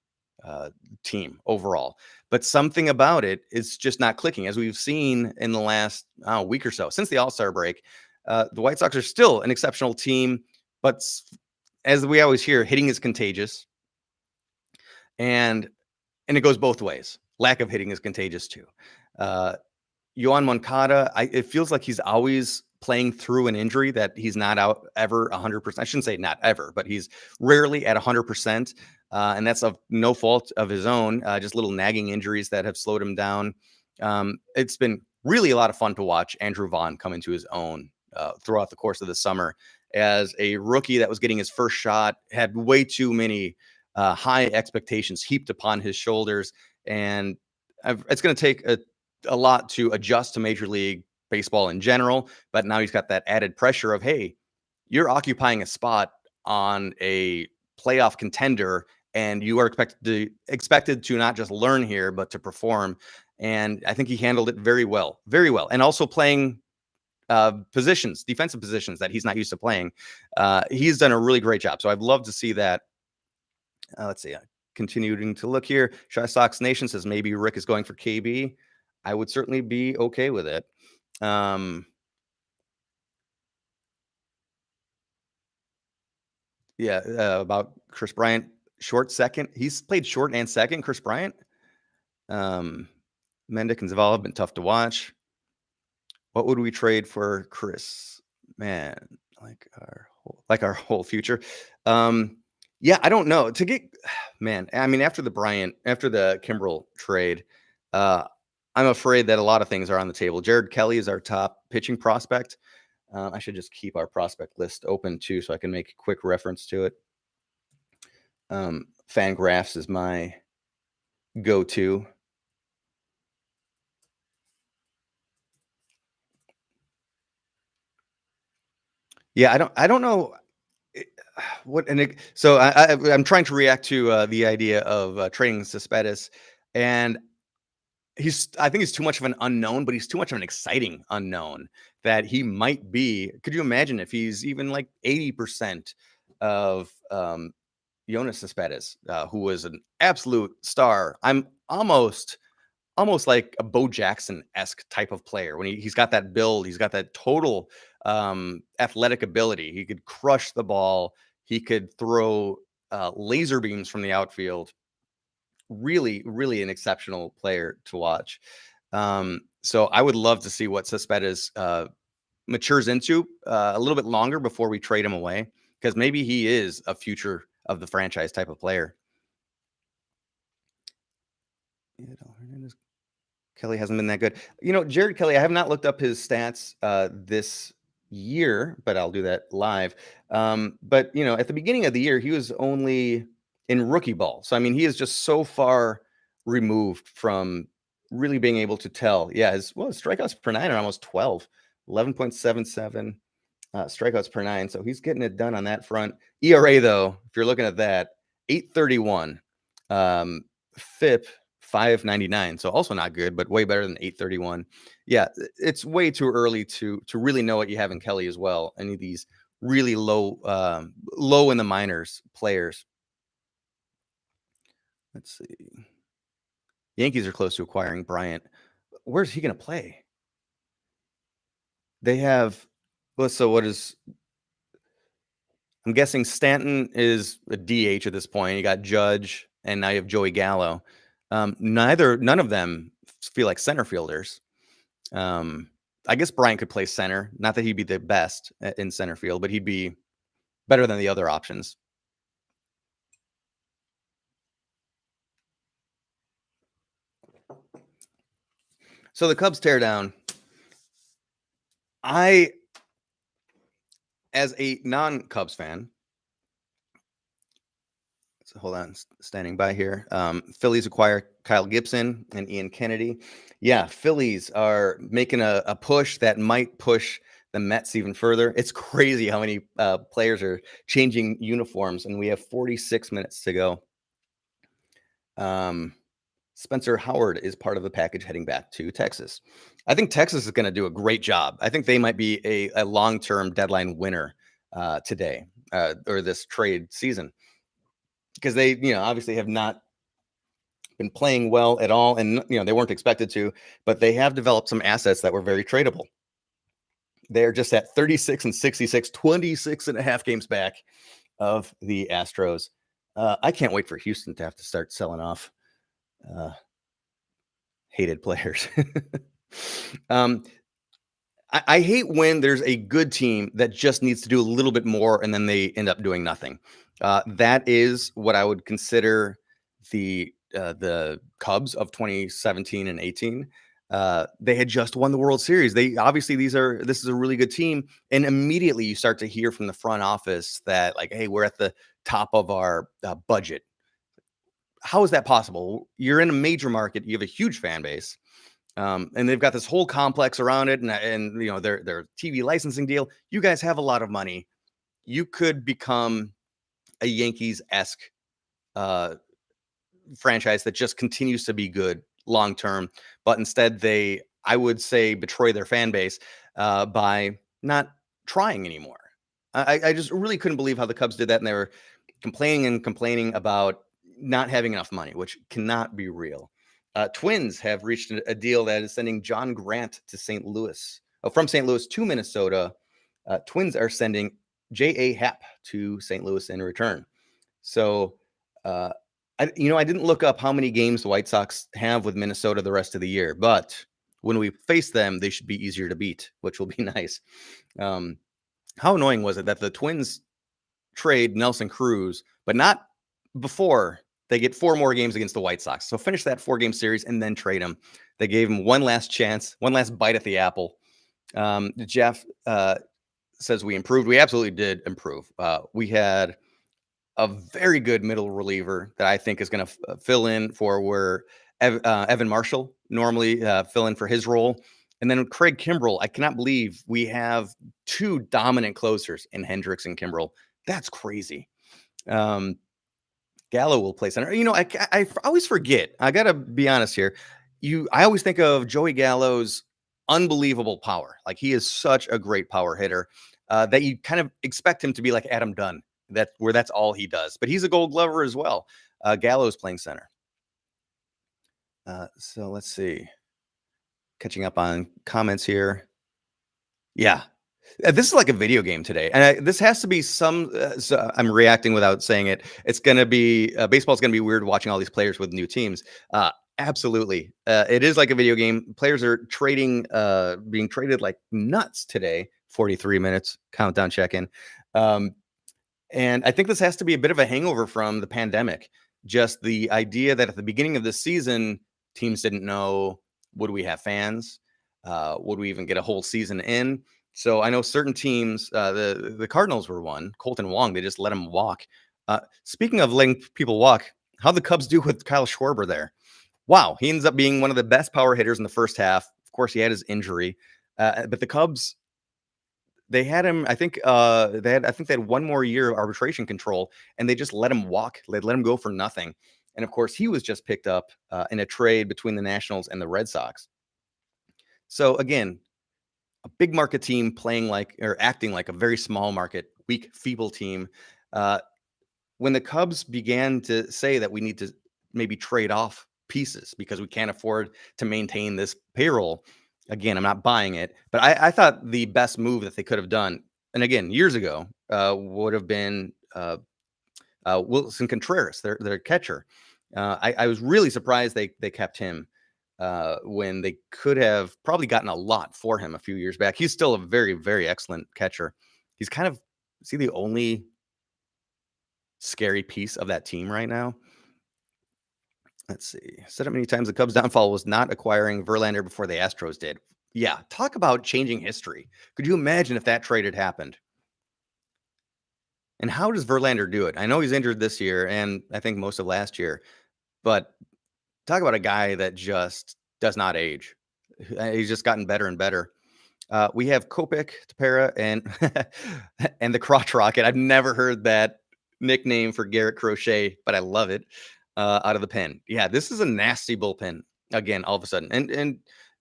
team overall, but something about it is just not clicking, as we've seen in the last week or so since the All-Star break. The White Sox are still an exceptional team, but as we always hear, hitting is contagious, and it goes both ways. Lack of hitting is contagious too. Yohan Moncada, it feels like he's always playing through an injury, that he's not out ever 100%. I shouldn't say not ever, but he's rarely at 100%. And that's of no fault of his own, just little nagging injuries that have slowed him down. It's been really a lot of fun to watch Andrew Vaughn come into his own throughout the course of the summer. As a rookie that was getting his first shot, had way too many high expectations heaped upon his shoulders. And it's going to take a lot to adjust to Major League Baseball in general. But now he's got that added pressure of, hey, you're occupying a spot on a playoff contender, and you are expected to not just learn here, but to perform. And I think he handled it very well, and also playing defensive positions that he's not used to playing. He's done a really great job. So I'd love to see that. Let's see. Continuing to look here. Shy Sox Nation says maybe Rick is going for KB. I would certainly be okay with it. About Kris Bryant, short second. He's played short and second, Kris Bryant. Mendick and Zavala have been tough to watch. What would we trade for Kris? Man, like our whole future. I don't know. After the Kimbrel trade, I'm afraid that a lot of things are on the table. Jared Kelly is our top pitching prospect. I should just keep our prospect list open too, so I can make a quick reference to it. Fangraphs is my go-to. Yeah, I don't know what. So I'm trying to react to the idea of trading Cespedes, and I think he's too much of an unknown, but he's too much of an exciting unknown that he might be. Could you imagine if he's even like 80% of Yoenis Cespedes, who was an absolute star? I'm almost like a Bo Jackson-esque type of player. When he's got that build, he's got that total athletic ability. He could crush the ball. He could throw laser beams from the outfield. Really, really an exceptional player to watch. So I would love to see what Cespedes matures into a little bit longer before we trade him away, because maybe he is a future of the franchise type of player. Kelly hasn't been that good. Jared Kelly, I have not looked up his stats this year, but I'll do that live. But at the beginning of the year, he was only in rookie ball. So I mean, he is just so far removed from really being able to tell. Yeah, his strikeouts per nine are almost 12, 11.77 strikeouts per nine. So he's getting it done on that front. ERA though, if you're looking at that, 8.31. FIP 5.99. So also not good, but way better than 8.31. Yeah, it's way too early to really know what you have in Kelly as well. Any of these really low in the minors players. Let's see. Yankees are close to acquiring Bryant. Where's he going to play? They have. Well, so what is? I'm guessing Stanton is a DH at this point. You got Judge, and now you have Joey Gallo. None of them feel like center fielders. I guess Bryant could play center. Not that he'd be the best in center field, but he'd be better than the other options. So the Cubs tear down. I, as a non-Cubs fan, so hold on, standing by here. Phillies acquire Kyle Gibson and Ian Kennedy. Yeah, Phillies are making a push that might push the Mets even further. It's crazy how many players are changing uniforms, and we have 46 minutes to go. Spencer Howard is part of the package heading back to Texas. I think Texas is going to do a great job. I think they might be a long-term deadline winner today or this trade season, because they, obviously have not been playing well at all, and they weren't expected to, but they have developed some assets that were very tradable. They're just at 36 and 66, 26 and a half games back of the Astros. I can't wait for Houston to have to start selling off hated players. I hate when there's a good team that just needs to do a little bit more and then they end up doing nothing. That is what I would consider the Cubs of 2017 and 18. They had just won the World Series. They obviously this is a really good team, and immediately you start to hear from the front office that, like, hey, we're at the top of our budget. How is that possible? You're in a major market. You have a huge fan base. And they've got this whole complex around it, and their TV licensing deal. You guys have a lot of money. You could become a Yankees-esque franchise that just continues to be good long term, but instead they, I would say, betray their fan base by not trying anymore. I just really couldn't believe how the Cubs did that, and they were complaining about not having enough money, which cannot be real. Twins have reached a deal that is sending John Grant to St. Louis. From St. Louis to Minnesota. Twins are sending J.A. Happ to St. Louis in return. So, I didn't look up how many games the White Sox have with Minnesota the rest of the year, but when we face them, they should be easier to beat, which will be nice. How annoying was it that the Twins trade Nelson Cruz, but not before they get 4 more games against the White Sox? So finish that 4-game series and then trade him. They gave him one last chance, one last bite at the apple. Jeff says we improved. We absolutely did improve. We had a very good middle reliever that I think is going to fill in for where Evan Marshall normally fill in for his role. And then Craig Kimbrel, I cannot believe we have 2 dominant closers in Hendricks and Kimbrel. That's crazy. Gallo will play center. I always forget. I got to be honest here. I always think of Joey Gallo's unbelievable power. Like, he is such a great power hitter that you kind of expect him to be like Adam Dunn, that's all he does. But he's a Gold Glover as well. Gallo's playing center. So let's see. Catching up on comments here. Yeah. This is like a video game today. And this has to be so I'm reacting without saying it. It's going to be, baseball's going to be weird watching all these players with new teams. Absolutely. It is like a video game. Players are being traded like nuts today. 43 minutes, countdown check-in. And I think this has to be a bit of a hangover from the pandemic. Just the idea that at the beginning of the season, teams didn't know, would we have fans? Would we even get a whole season in? So I know certain teams, the Cardinals were one. Colton Wong, they just let him walk. Speaking of letting people walk, how the Cubs do with Kyle Schwarber there? Wow, he ends up being one of the best power hitters in the first half. Of course, he had his injury, but the Cubs, they had him. I think they had one more year of arbitration control, and they just let him walk. They let him go for nothing. And of course, he was just picked up in a trade between the Nationals and the Red Sox. So again, a big market team playing like or acting like a very small market, weak, feeble team. Uh, when the Cubs began to say that we need to maybe trade off pieces because we can't afford to maintain this payroll, again, I'm not buying it, but I thought the best move that they could have done, and again, years ago, would have been Wilson Contreras, their catcher. I was really surprised they kept him when they could have probably gotten a lot for him a few years back. He's still a very, very excellent catcher. He's kind of, is he the only scary piece of that team right now? Let's see. Said it many times. The Cubs' downfall was not acquiring Verlander before the Astros did. Yeah, talk about changing history. Could you imagine if that trade had happened? And how does Verlander do it? I know he's injured this year, and I think most of last year, but talk about a guy that just does not age. He's just gotten better and better. We have Kopech, Tempara, and and the crotch rocket. I've never heard that nickname for Garrett Crochet, but I love it. Out of the pen. Yeah, this is a nasty bullpen again, all of a sudden. And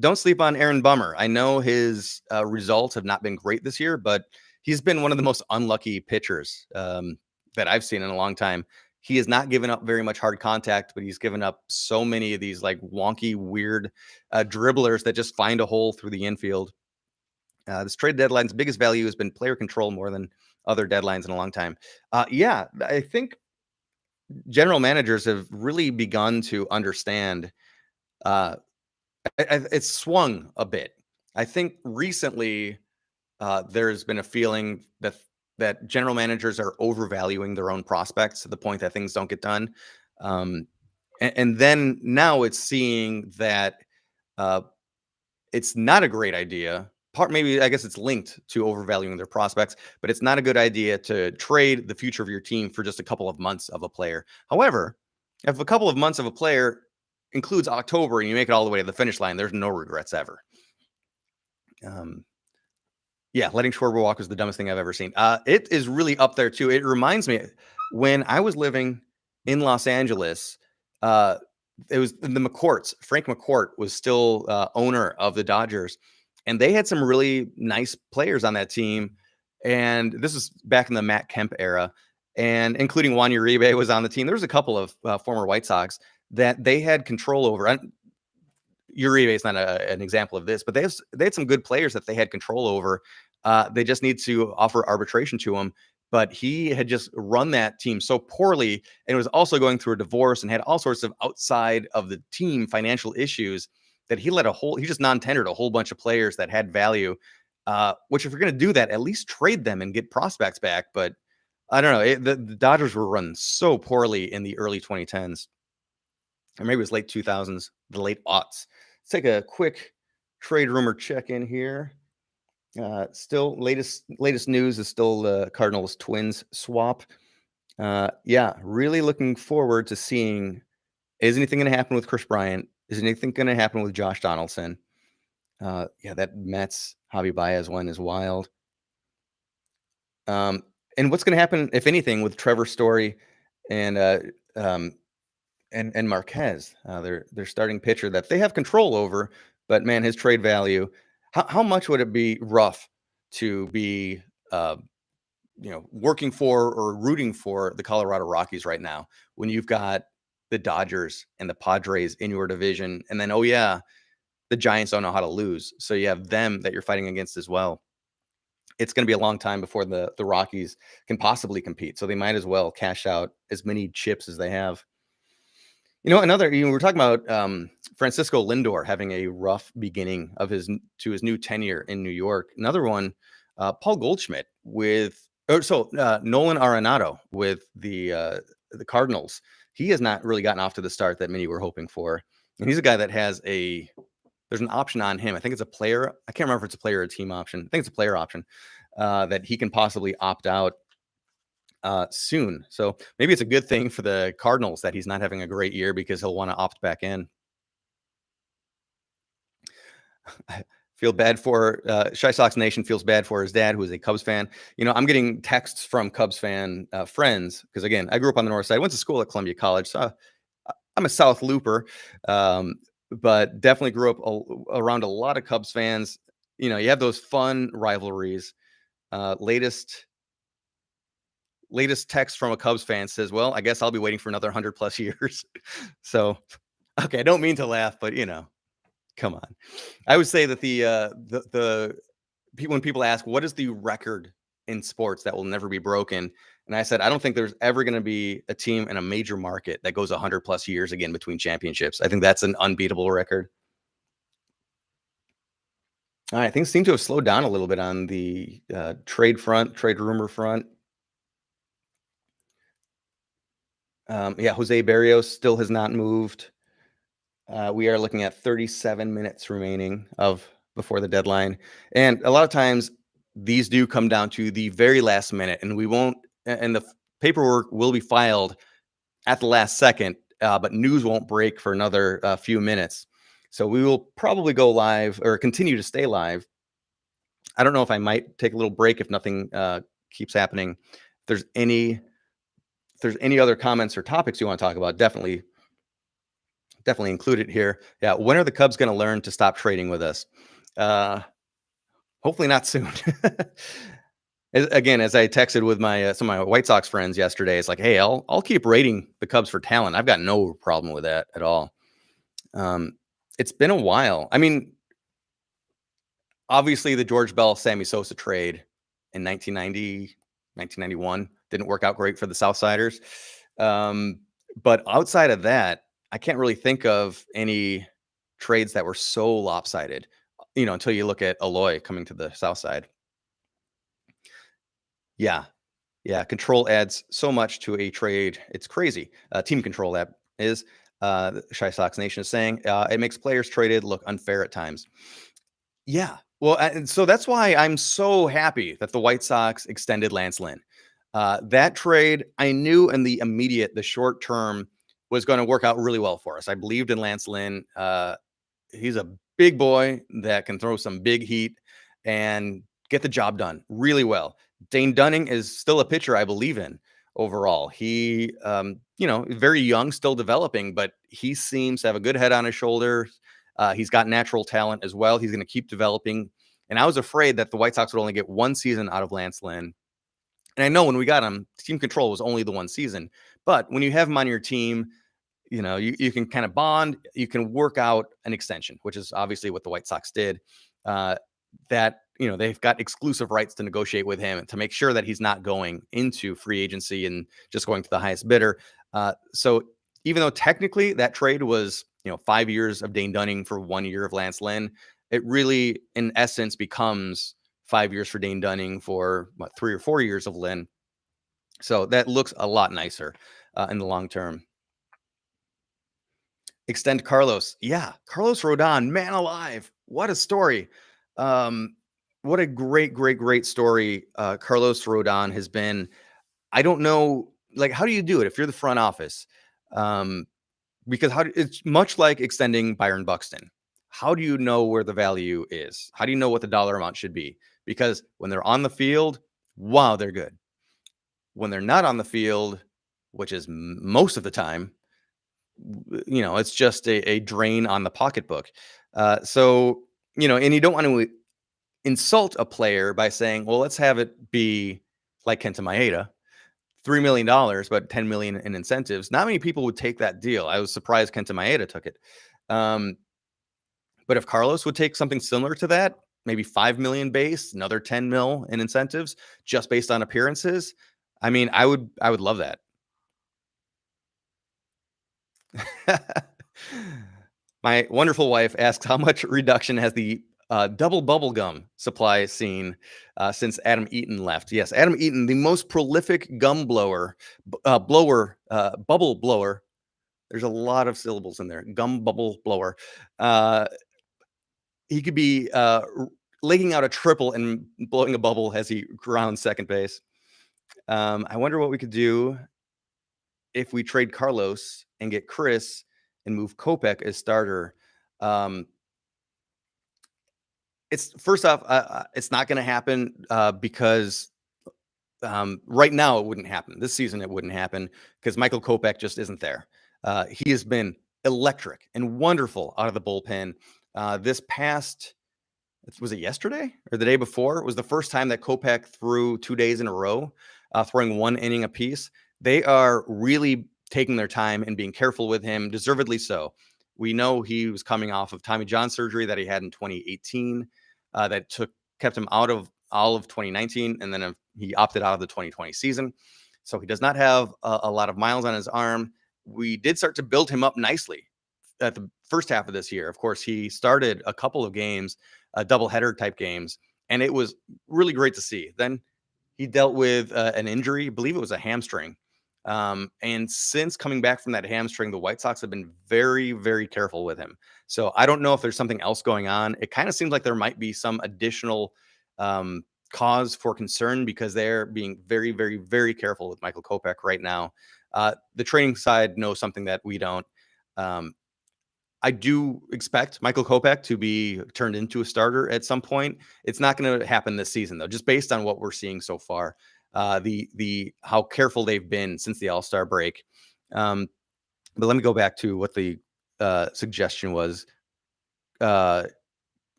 don't sleep on Aaron Bummer. I know his results have not been great this year, but he's been one of the most unlucky pitchers that I've seen in a long time. He has not given up very much hard contact, but he's given up so many of these like wonky, weird dribblers that just find a hole through the infield. This trade deadline's biggest value has been player control more than other deadlines in a long time. Yeah, I think general managers have really begun to understand. Uh, it's swung a bit. I think recently there's been a feeling that general managers are overvaluing their own prospects to the point that things don't get done. Um, and then now it's seeing that uh, it's not a great idea. Maybe I guess it's linked to overvaluing their prospects, but it's not a good idea to trade the future of your team for just a couple of months of a player. However, if a couple of months of a player includes October and you make it all the way to the finish line, there's no regrets ever. Yeah, letting Schwarber walk was the dumbest thing I've ever seen. It is really up there too. It reminds me when I was living in Los Angeles. It was the McCourts. Frank McCourt was still owner of the Dodgers, and they had some really nice players on that team. And this is back in the Matt Kemp era, and including Juan Uribe was on the team. There was a couple of former White Sox that they had control over. Uribe is not an example of this, but they had some good players that they had control over. They just need to offer arbitration to him. But he had just run that team so poorly and was also going through a divorce and had all sorts of outside of the team financial issues that he just non-tendered a whole bunch of players that had value. Which if you're going to do that, at least trade them and get prospects back. But I don't know. The Dodgers were run so poorly in the early 2010s, or maybe it was late 2000s, the late aughts. Let's take a quick trade rumor check in here. Still latest news is still the Cardinals Twins swap. Yeah, really looking forward to seeing, is anything going to happen with Kris Bryant? Is anything going to happen with Josh Donaldson? Yeah, that Mets Javy Baez one is wild. And what's going to happen, if anything, with Trevor Story and Marquez, their starting pitcher that they have control over, but man, his trade value. How much would it be rough to be, working for or rooting for the Colorado Rockies right now when you've got the Dodgers and the Padres in your division, and then the Giants don't know how to lose, so you have them that you're fighting against as well. It's going to be a long time before the Rockies can possibly compete, so they might as well cash out as many chips as they have. We're talking about Francisco Lindor having a rough beginning of his new tenure in New York. Another one, Paul Goldschmidt Nolan Arenado with the Cardinals. He has not really gotten off to the start that many were hoping for. And he's a guy that has a there's an option on him. I think it's a player. I can't remember if it's a player or a team option. I think it's a player option that he can possibly opt out soon. So maybe it's a good thing for the Cardinals that he's not having a great year because he'll want to opt back in. I feel bad for Shy Sox Nation feels bad for his dad, who is a Cubs fan. I'm getting texts from Cubs fan friends because, again, I grew up on the north side. I went to school at Columbia College, so I'm a South Looper, but definitely grew up around a lot of Cubs fans. You have those fun rivalries. Latest text from a Cubs fan says, "Well, I guess I'll be waiting for another 100+ years." So, okay, I don't mean to laugh, but come on. I would say that when people ask what is the record in sports that will never be broken, and I said I don't think there's ever going to be a team in a major market that goes 100+ years again between championships. I think that's an unbeatable record. All right, things seem to have slowed down a little bit on the trade rumor front. Jose Barrios still has not moved. We are looking at 37 minutes remaining before the deadline. And a lot of times these do come down to the very last minute, and the paperwork will be filed at the last second, but news won't break for another few minutes. So we will probably go live or continue to stay live. I don't know if I might take a little break if nothing keeps happening. If there's any other comments or topics you want to talk about, definitely include it here. Yeah. When are the Cubs going to learn to stop trading with us? Hopefully not soon. Again, as I texted with some of my White Sox friends yesterday, it's like, hey, I'll keep rating the Cubs for talent. I've got no problem with that at all. It's been a while. I mean, obviously the George Bell, Sammy Sosa trade in 1990, 1991 didn't work out great for the Southsiders. But outside of that, I can't really think of any trades that were so lopsided, until you look at Aloy coming to the South Side. Yeah. Control adds so much to a trade. It's crazy. Team control, that is. The Shy Sox Nation is saying it makes players traded look unfair at times. Yeah. Well, and so that's why I'm so happy that the White Sox extended Lance Lynn. That trade, I knew in the short term, was going to work out really well for us. I believed in Lance Lynn. He's a big boy that can throw some big heat and get the job done really well. Dane Dunning is still a pitcher I believe in overall. He, very young, still developing, but he seems to have a good head on his shoulders. He's got natural talent as well. He's going to keep developing. And I was afraid that the White Sox would only get one season out of Lance Lynn. And I know when we got him, team control was only the one season. But when you have him on your team, you can kind of bond. You can work out an extension, which is obviously what the White Sox did. They've got exclusive rights to negotiate with him to make sure that he's not going into free agency and just going to the highest bidder. So even though technically that trade was, 5 years of Dane Dunning for 1 year of Lance Lynn, it really, in essence, becomes 5 years for Dane Dunning for 3 or 4 years of Lynn. So that looks a lot nicer in the long term. Extend Carlos. Yeah. Carlos Rodon, man alive. What a story. What a great story. Carlos Rodon has been. I don't know, how do you do it if you're the front office? Because it's much like extending Byron Buxton. How do you know where the value is? How do you know what the dollar amount should be? Because when they're on the field, wow, they're good. When they're not on the field, which is most of the time, it's just a drain on the pocketbook. And you don't want to insult a player by saying, well, let's have it be like Kenta Maeda, $3 million, but $10 million in incentives. Not many people would take that deal. I was surprised Kenta Maeda took it. But if Carlos would take something similar to that, maybe 5 million base, another 10 mil in incentives, just based on appearances, I mean, I would love that. My wonderful wife asks how much reduction has the double bubble gum supply seen since Adam Eaton left. Yes, Adam Eaton, the most prolific gum blower, bubble blower. There's a lot of syllables in there. Gum bubble blower. he could be legging out a triple and blowing a bubble as he grounds second base. I wonder what we could do if we trade Carlos and get Kris and move Kopech as starter. Um, it's first off, it's not going to happen because right now it wouldn't happen. This season it wouldn't happen because Michael Kopech just isn't there. He has been electric and wonderful out of the bullpen. This past was it yesterday or the day before? It was the first time that Kopech threw 2 days in a row, throwing 1 inning apiece. They are really taking their time and being careful with him, deservedly so. We know he was coming off of Tommy John surgery that he had in 2018, that kept him out of all of 2019, and then he opted out of the 2020 season. So he does not have a lot of miles on his arm. We did start to build him up nicely at the first half of this year. Of course, he started a couple of games, doubleheader type games, and it was really great to see. Then he dealt with an injury, I believe it was a hamstring. And since coming back from that hamstring, the White Sox have been very, very careful with him. So I don't know if there's something else going on. It kind of seems like there might be some additional cause for concern because they're being very, very, very careful with Michael Kopech right now. The training side knows something that we don't. I do expect Michael Kopech to be turned into a starter at some point. It's not going to happen this season, though, just based on what we're seeing so far. The how careful they've been since the All-Star break. But let me go back to what the suggestion was.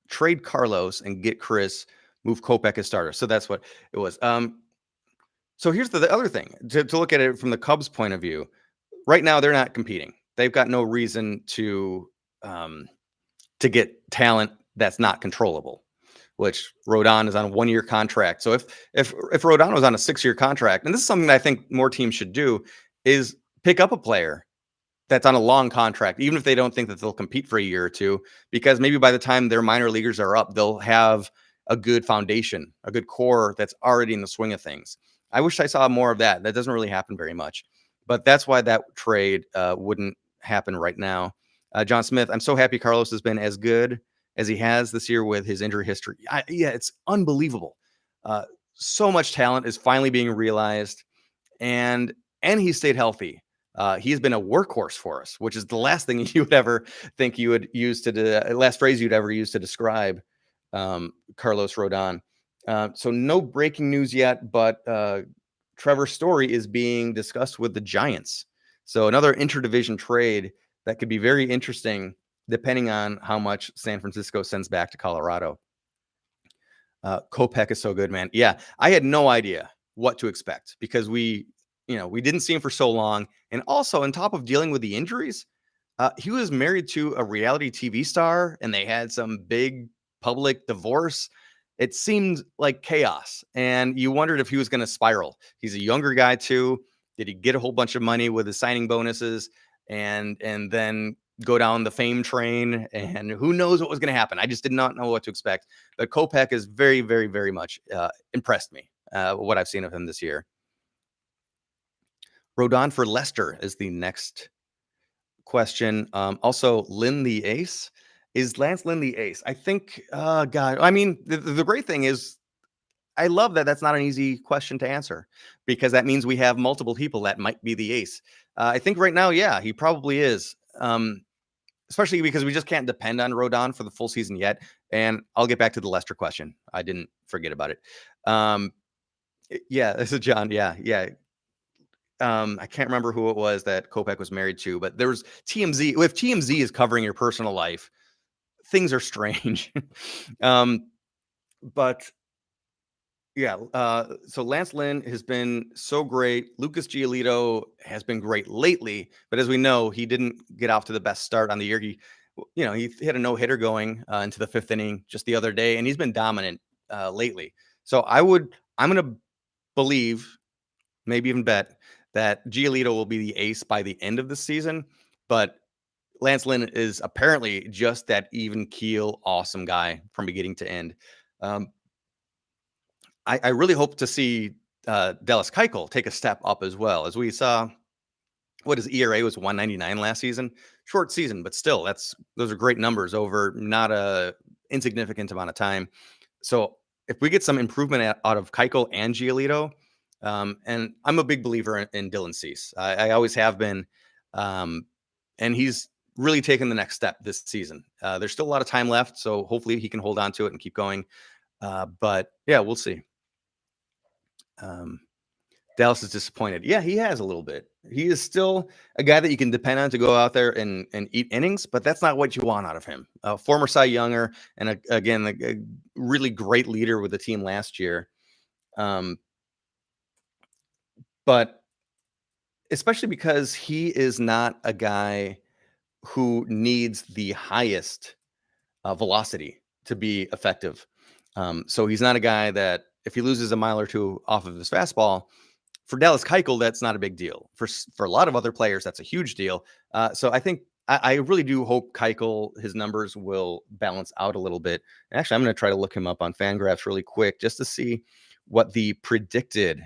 Trade Carlos and get Kris, move Kopech as starter. So that's what it was. So here's the other thing to look at it from the Cubs' point of view. Right now, they're not competing. They've got no reason to get talent that's not controllable. Which Rodon is on a 1-year contract. So if Rodon was on a 6-year contract, and this is something that I think more teams should do, is pick up a player that's on a long contract, even if they don't think that they'll compete for a year or two, because maybe by the time their minor leaguers are up, they'll have a good foundation, a good core that's already in the swing of things. I wish I saw more of that. That doesn't really happen very much, but that's why that trade wouldn't happen right now. John Smith, I'm so happy Carlos has been as good as he has this year with his injury history. Yeah, it's unbelievable. So much talent is finally being realized, and he stayed healthy. He's been a workhorse for us, which is the last thing you would ever think you would use last phrase you'd ever use to describe Carlos Rodon. So no breaking news yet, but Trevor's story is being discussed with the Giants. So another interdivision trade that could be very interesting depending on how much San Francisco sends back to Colorado. Kopech is so good, man. Yeah, I had no idea what to expect because we didn't see him for so long. And also on top of dealing with the injuries, he was married to a reality TV star and they had some big public divorce. It seemed like chaos. And you wondered if he was going to spiral. He's a younger guy too. Did he get a whole bunch of money with his signing bonuses and then go down the fame train? And who knows what was going to happen? I just did not know what to expect. But Kopech is very, very, very much impressed me, what I've seen of him this year. Rodon for Lester is the next question. Also, Lynn the ace. Is Lance Lynn the ace? I think, God, I mean, the great thing is I love that that's not an easy question to answer because that means we have multiple people that might be the ace. I think right now, yeah, he probably is. Especially because we just can't depend on Rodon for the full season yet. And I'll get back to the Lester question. I didn't forget about it. Yeah, this is John. Yeah. I can't remember who it was that Kopech was married to, but there was TMZ. If TMZ is covering your personal life, things are strange. But yeah, so Lance Lynn has been so great. Lucas Giolito has been great lately, but as we know, he didn't get off to the best start on the year. He hit a no-hitter going into the 5th inning just the other day, and he's been dominant lately. So I'm going to believe, maybe even bet, that Giolito will be the ace by the end of the season, but Lance Lynn is apparently just that even keel, awesome guy from beginning to end. I really hope to see Dallas Keuchel take a step up as well. As we saw what his ERA was 199 last season. Short season, but still, those are great numbers over not a insignificant amount of time. So if we get some improvement out of Keuchel and Giolito, and I'm a big believer in Dylan Cease. I always have been, and he's really taken the next step this season. There's still a lot of time left, so hopefully he can hold on to it and keep going. But yeah, we'll see. Dallas is disappointed. Yeah, he has a little bit. He is still a guy that you can depend on to go out there and eat innings, but that's not what you want out of him. Former Cy Younger, and again, a really great leader with the team last year. But especially because he is not a guy who needs the highest velocity to be effective. So he's not a guy that if he loses a mile or two off of his fastball, for Dallas Keuchel, that's not a big deal. For a lot of other players, that's a huge deal. So I think I really do hope Keuchel, his numbers will balance out a little bit. Actually, I'm going to try to look him up on Fangraphs really quick just to see what the predicted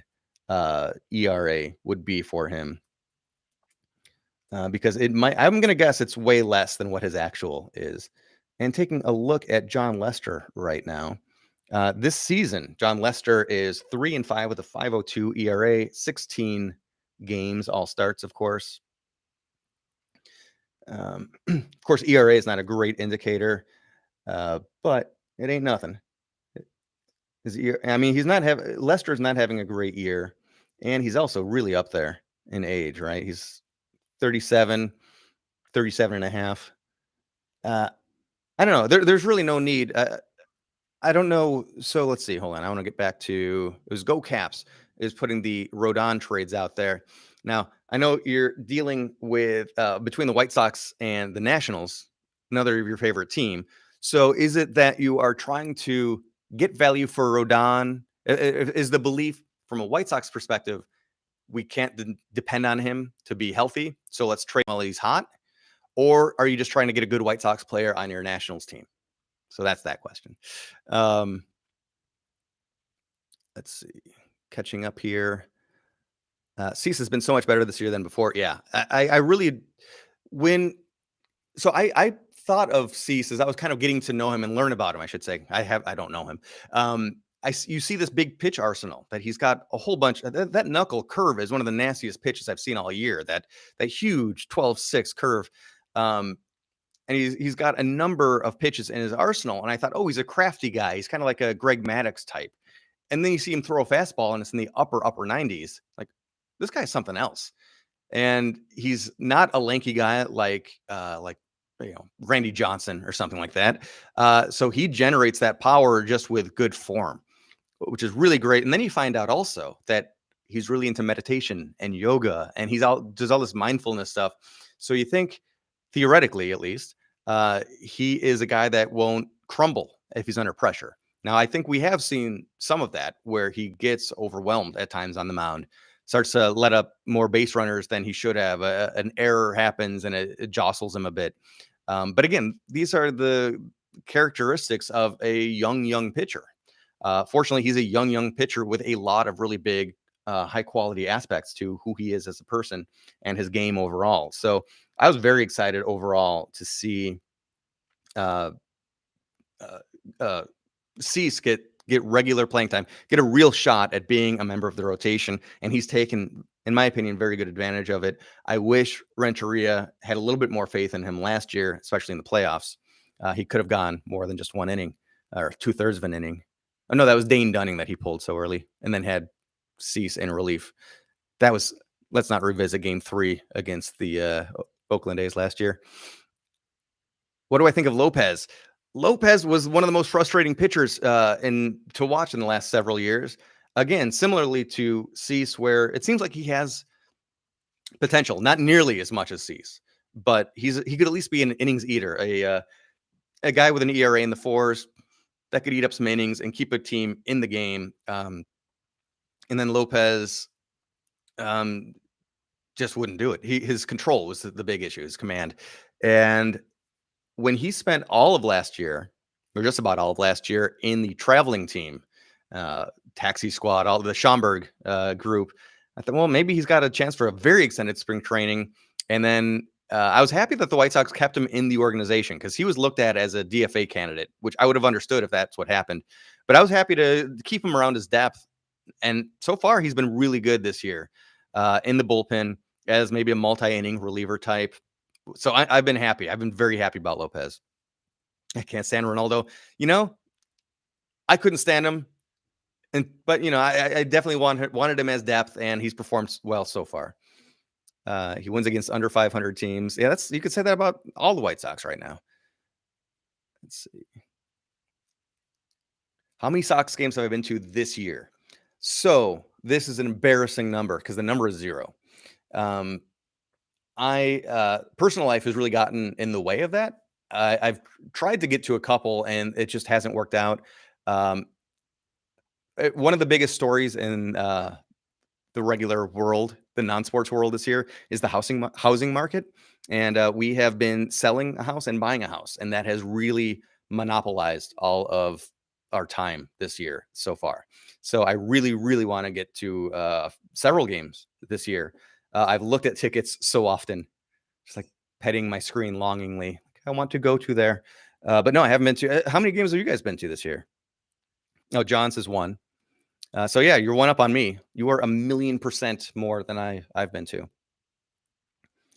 ERA would be for him. Because I'm going to guess it's way less than what his actual is. And taking a look at John Lester right now, this season, John Lester is 3-5 with a 5.02 ERA, 16 games, all starts, of course. Of course, ERA is not a great indicator, but it ain't nothing. Lester's not having a great year, and he's also really up there in age, right? He's 37 and a half. I don't know. There's really no need. I don't know. So let's see. Hold on. I want to get back to it was Go Caps is putting the Rodon trades out there. Now, I know you're dealing with between the White Sox and the Nationals, another of your favorite team. So is it that you are trying to get value for Rodon? Is the belief from a White Sox perspective, we can't depend on him to be healthy, so let's trade him while he's hot? Or are you just trying to get a good White Sox player on your Nationals team? So that's that question. Let's see. Catching up here. Cease has been so much better this year than before. Yeah, I really I thought of Cease as I was kind of getting to know him and learn about him. I should say I don't know him. You see this big pitch arsenal that he's got a whole bunch. That knuckle curve is one of the nastiest pitches I've seen all year. That huge 12-6 curve. And he's got a number of pitches in his arsenal. And I thought, oh, he's a crafty guy. He's kind of like a Greg Maddux type. And then you see him throw a fastball and it's in the upper 90s. Like, this guy's something else. And he's not a lanky guy like Randy Johnson or something like that. So he generates that power just with good form, which is really great. And then you find out also that he's really into meditation and yoga, and does all this mindfulness stuff. So you think, theoretically at least, he is a guy that won't crumble if he's under pressure. Now, I think we have seen some of that where he gets overwhelmed at times on the mound, starts to let up more base runners than he should have. An error happens and it jostles him a bit. But again, these are the characteristics of a young pitcher. Fortunately, he's a young pitcher with a lot of really big, high quality aspects to who he is as a person and his game overall. So I was very excited overall to see Cease get regular playing time, get a real shot at being a member of the rotation. And he's taken, in my opinion, very good advantage of it. I wish Renteria had a little bit more faith in him last year, especially in the playoffs. He could have gone more than just one inning or 2/3 of an inning. Oh, no, that was Dane Dunning that he pulled so early and then had Cease in relief. Let's not revisit game 3 against the Oakland A's last year. What do I think of Lopez? Lopez was one of the most frustrating pitchers to watch in the last several years. Again, similarly to Cease, where it seems like he has potential, not nearly as much as Cease, but he could at least be an innings eater, a guy with an ERA in the 4s that could eat up some innings and keep a team in the game. And then Lopez just wouldn't do it. His control was the big issue, his command. And when he spent all of last year, or just about all of last year, in the traveling team, taxi squad, all the Schomburg group, I thought, well, maybe he's got a chance for a very extended spring training. And then I was happy that the White Sox kept him in the organization because he was looked at as a DFA candidate, which I would have understood if that's what happened. But I was happy to keep him around his depth. And so far, he's been really good this year in the bullpen as maybe a multi-inning reliever type. So I've been happy. I've been very happy about Lopez. I can't stand Reynoldo. I couldn't stand him. But I definitely wanted him as depth, and he's performed well so far. He wins against under 500 teams. Yeah, you could say that about all the White Sox right now. Let's see. How many Sox games have I been to this year? So this is an embarrassing number because the number is 0. Personal life has really gotten in the way of that. I've tried to get to a couple, and it just hasn't worked out. One of the biggest stories in the regular world, the non-sports world this year, is the housing market. And we have been selling a house and buying a house, and that has really monopolized all of our time this year so far. So I really, really want to get to several games this year. I've looked at tickets so often, just like petting my screen longingly. I want to go to there. But no, I haven't been to. How many games have you guys been to this year? Oh, John says 1. So yeah, you're one up on me. You are 1,000,000% more than I've been to.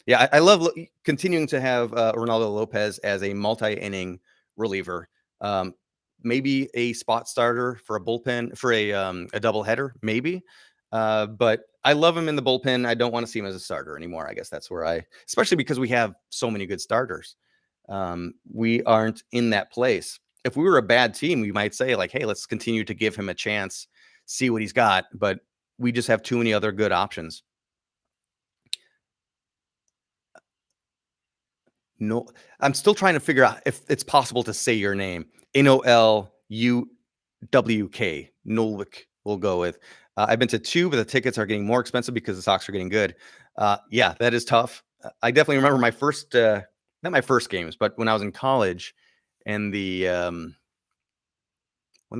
Yeah, I love continuing to have Reynoldo Lopez as a multi-inning reliever. Maybe a spot starter for a bullpen for a doubleheader, maybe. But I love him in the bullpen. I don't want to see him as a starter anymore. I guess that's where especially because we have so many good starters. We aren't in that place. If we were a bad team, we might say like, hey, let's continue to give him a chance, see what he's got. But we just have too many other good options. No, I'm still trying to figure out if it's possible to say your name. Nolwk. Nolwk, we'll go with. I've been to 2, but the tickets are getting more expensive because the Sox are getting good. Yeah, that is tough. I definitely remember my first, not my first games, but when I was in college, and when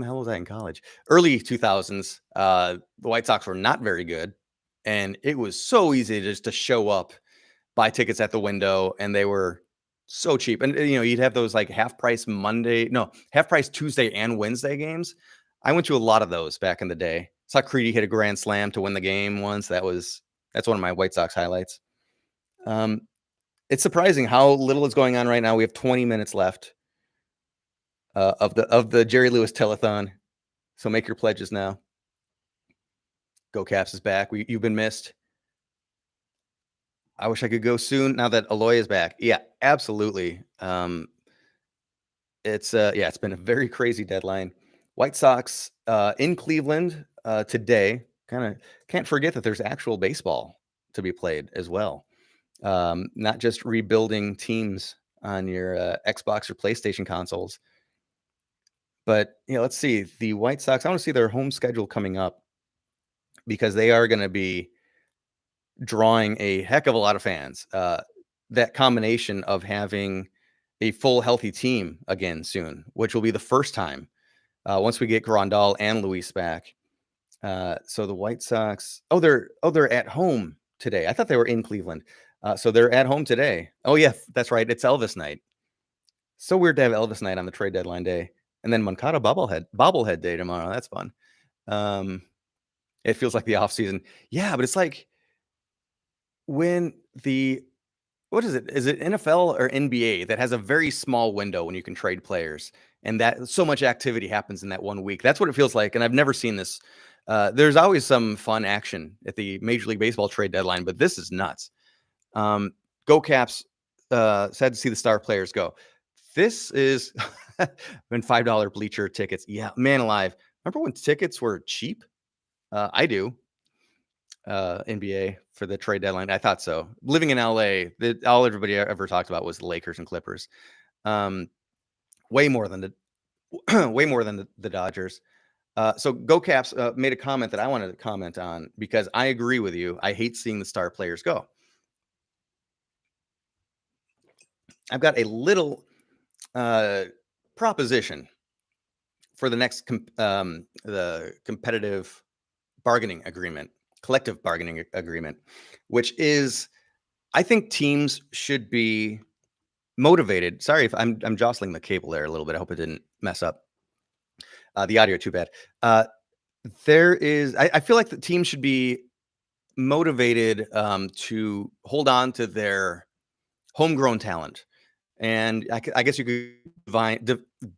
the hell was I in college? Early 2000s. The White Sox were not very good, and it was so easy just to show up, buy tickets at the window, and they were so cheap. And you'd have those like half price Tuesday and Wednesday games. I went to a lot of those back in the day. Saw Creedy hit a grand slam to win the game once. That's one of my White Sox highlights. It's surprising how little is going on right now. We have 20 minutes left of the Jerry Lewis telethon. So make your pledges now. Go Caps is back. You've been missed. I wish I could go soon now that Aloy is back. Yeah, absolutely. It's been a very crazy deadline. White Sox in Cleveland today. Kind of can't forget that there's actual baseball to be played as well. Not just rebuilding teams on your Xbox or PlayStation consoles. But let's see. The White Sox, I want to see their home schedule coming up because they are going to be drawing a heck of a lot of fans. That combination of having a full healthy team again soon, which will be the first time once we get Grandal and Luis back. So the White Sox, they're at home today. I thought they were in Cleveland. So they're at home today. Oh yeah, that's right. It's Elvis night. So weird to have Elvis night on the trade deadline day. And then Moncada bobblehead day tomorrow. That's fun. It feels like the off season. Yeah, but it's like when what is it? Is it NFL or NBA that has a very small window when you can trade players, and that so much activity happens in that 1 week? That's what it feels like. And I've never seen this. There's always some fun action at the Major League Baseball trade deadline, but this is nuts. Go Caps. Sad to see the star players go. This is been $5 bleacher tickets. Yeah, man alive. Remember when tickets were cheap? I do. NBA for the trade deadline. I thought so. Living in LA, all everybody ever talked about was the Lakers and Clippers. Way more than the Dodgers. So Go Caps made a comment that I wanted to comment on because I agree with you. I hate seeing the star players go. I've got a little proposition for the next the competitive bargaining agreement collective bargaining agreement, which is, I think teams should be motivated. Sorry if I'm jostling the cable there a little bit. I hope it didn't mess up the audio too bad. I feel like the team should be motivated to hold on to their homegrown talent. And I guess you could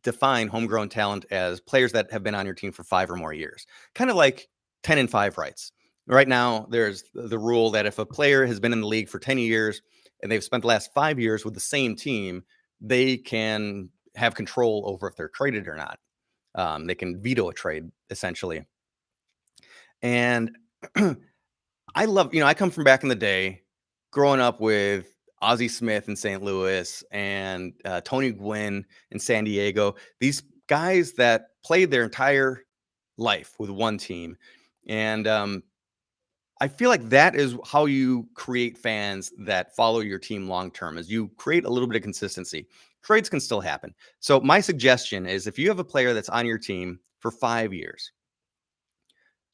define homegrown talent as players that have been on your team for 5 or more years, kind of like 10 and 5 rights. Right now, there's the rule that if a player has been in the league for 10 years and they've spent the last 5 years with the same team, they can have control over if they're traded or not. They can veto a trade, essentially. And I come from back in the day, growing up with Ozzie Smith in St. Louis and Tony Gwynn in San Diego. These guys that played their entire life with one team. And I feel like that is how you create fans that follow your team long term, is you create a little bit of consistency. Trades can still happen. So my suggestion is, if you have a player that's on your team for 5 years,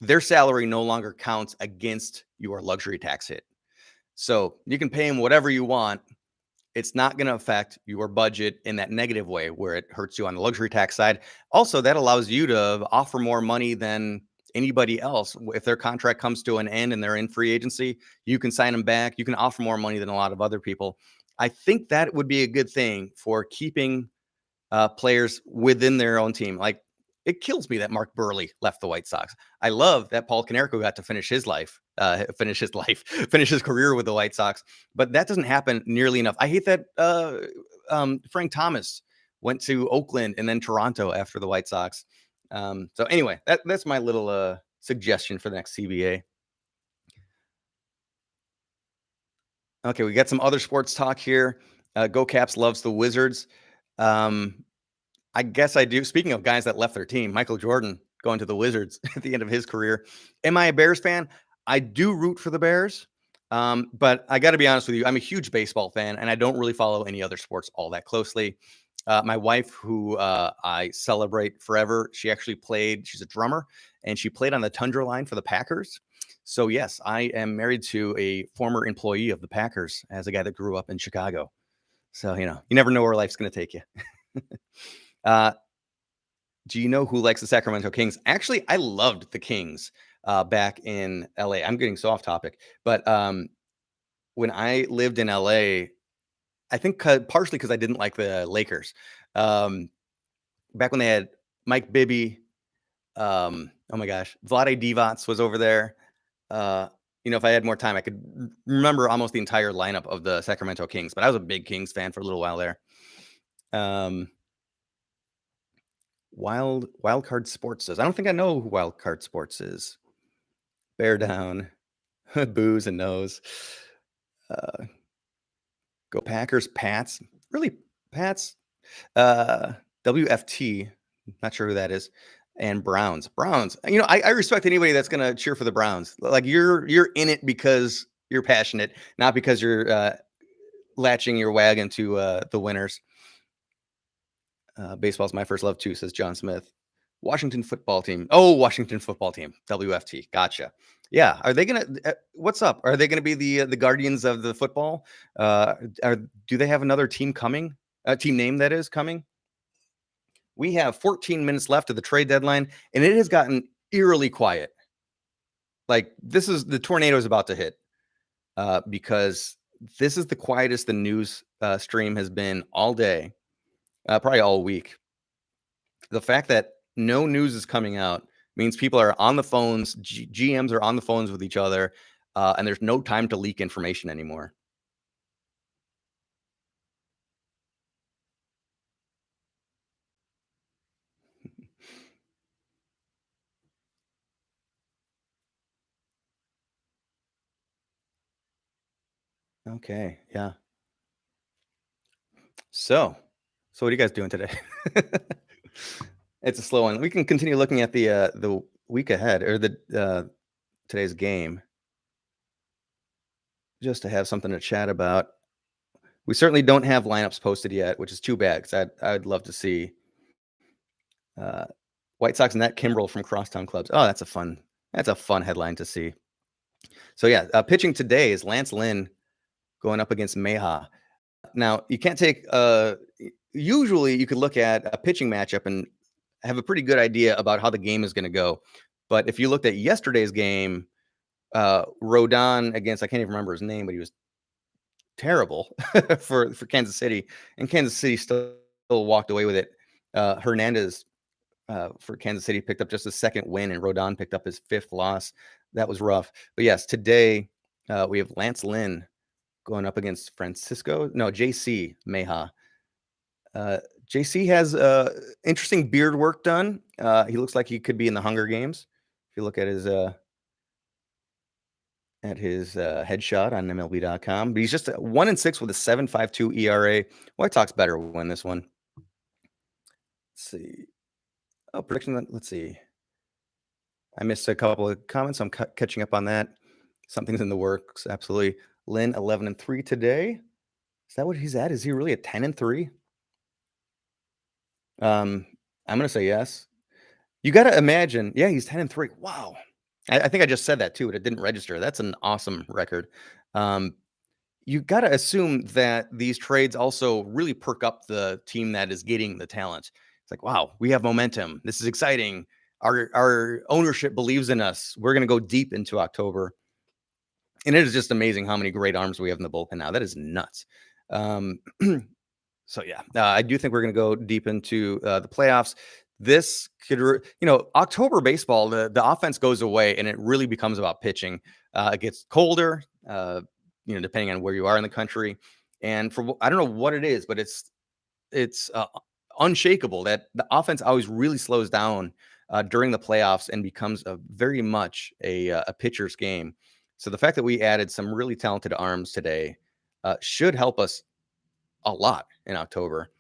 their salary no longer counts against your luxury tax hit. So you can pay him whatever you want. It's not going to affect your budget in that negative way where it hurts you on the luxury tax side. Also, that allows you to offer more money than anybody else. If their contract comes to an end and they're in free agency, you can sign them back. You can offer more money than a lot of other people. I think that would be a good thing for keeping players within their own team. Like, it kills me that Mark Burley left the White Sox. I love that Paul Konerko got to finish his career with the White Sox, but that doesn't happen nearly enough. I hate that Frank Thomas went to Oakland and then Toronto after the White Sox. So anyway, that's my little suggestion for the next CBA. Okay, we got some other sports talk here. Go Caps loves the Wizards. I guess I do. Speaking of guys that left their team, Michael Jordan going to the Wizards at the end of his career. Am I a Bears fan? I do root for the Bears, but I got to be honest with you. I'm a huge baseball fan, and I don't really follow any other sports all that closely. My wife, who I celebrate forever, she actually played. She's a drummer, and she played on the Tundra line for the Packers. So yes, I am married to a former employee of the Packers, as a guy that grew up in Chicago. So you never know where life's going to take you. Do you know who likes the Sacramento Kings? Actually, I loved the Kings back in LA. I'm getting so off topic, but when I lived in LA, I think partially because I didn't like the Lakers. Back when they had Mike Bibby, oh my gosh, Vlade Divac was over there. If I had more time, I could remember almost the entire lineup of the Sacramento Kings, but I was a big Kings fan for a little while there. Wild Card Sports says, I don't think I know who Wild Card Sports is. Bear down. Booze and nose. Go Packers. Pats. Really? Pats? WFT. Not sure who that is. And Browns. I respect anybody that's going to cheer for the Browns. Like, you're in it because you're passionate, not because you're latching your wagon to the winners. Baseball's my first love too, says John Smith. Washington football team. Oh, Washington football team. WFT. Gotcha. Yeah. Are they gonna? What's up? Are they gonna be the guardians of the football? Do they have another team coming? Team name that is coming. We have 14 minutes left of the trade deadline, and it has gotten eerily quiet. Like, the tornado is about to hit, because this is the quietest the news stream has been all day. Probably all week. The fact that no news is coming out means people are on the phones. GMs are on the phones with each other, and there's no time to leak information anymore. Okay, yeah. So what are you guys doing today? It's a slow one. We can continue looking at the week ahead, or the today's game, just to have something to chat about. We certainly don't have lineups posted yet, which is too bad, because I'd love to see White Sox net Kimbrel from Crosstown Clubs. Oh, that's a fun headline to see. So yeah, pitching today is Lance Lynn going up against Meha. Now you can't take. Usually, you could look at a pitching matchup and have a pretty good idea about how the game is going to go. But if you looked at yesterday's game, Rodon against, I can't even remember his name, but he was terrible for Kansas City, and Kansas City still walked away with it. Hernandez for Kansas City picked up just his second win, and Rodon picked up his fifth loss. That was rough. But yes, today we have Lance Lynn going up against JC Meha. JC has interesting beard work done. He looks like he could be in the Hunger Games. If you look at his headshot on MLB.com, but he's just 1-6 with a 7.52 ERA. White Sox better win this one. Let's see. Oh, prediction. Let's see. I missed a couple of comments. I'm catching up on that. Something's in the works. Absolutely. Lynn 11-3 today. Is that what he's at? Is he really at 10-3? I'm gonna say yes. You got to imagine. Yeah, he's 10-3. Wow. I think I just said that too, but it didn't register. That's an awesome record. You got to assume that these trades also really perk up the team that is getting the talent. It's like, wow, we have momentum. This is exciting. Our ownership believes in us. We're going to go deep into October. And it is just amazing how many great arms we have in the bullpen now. That is nuts. So, yeah, I do think we're going to go deep into the playoffs. This could, October baseball, the offense goes away and it really becomes about pitching. It gets colder, depending on where you are in the country. And I don't know what it is, but it's unshakable that the offense always really slows down during the playoffs and becomes very much a pitcher's game. So the fact that we added some really talented arms today should help us a lot in October.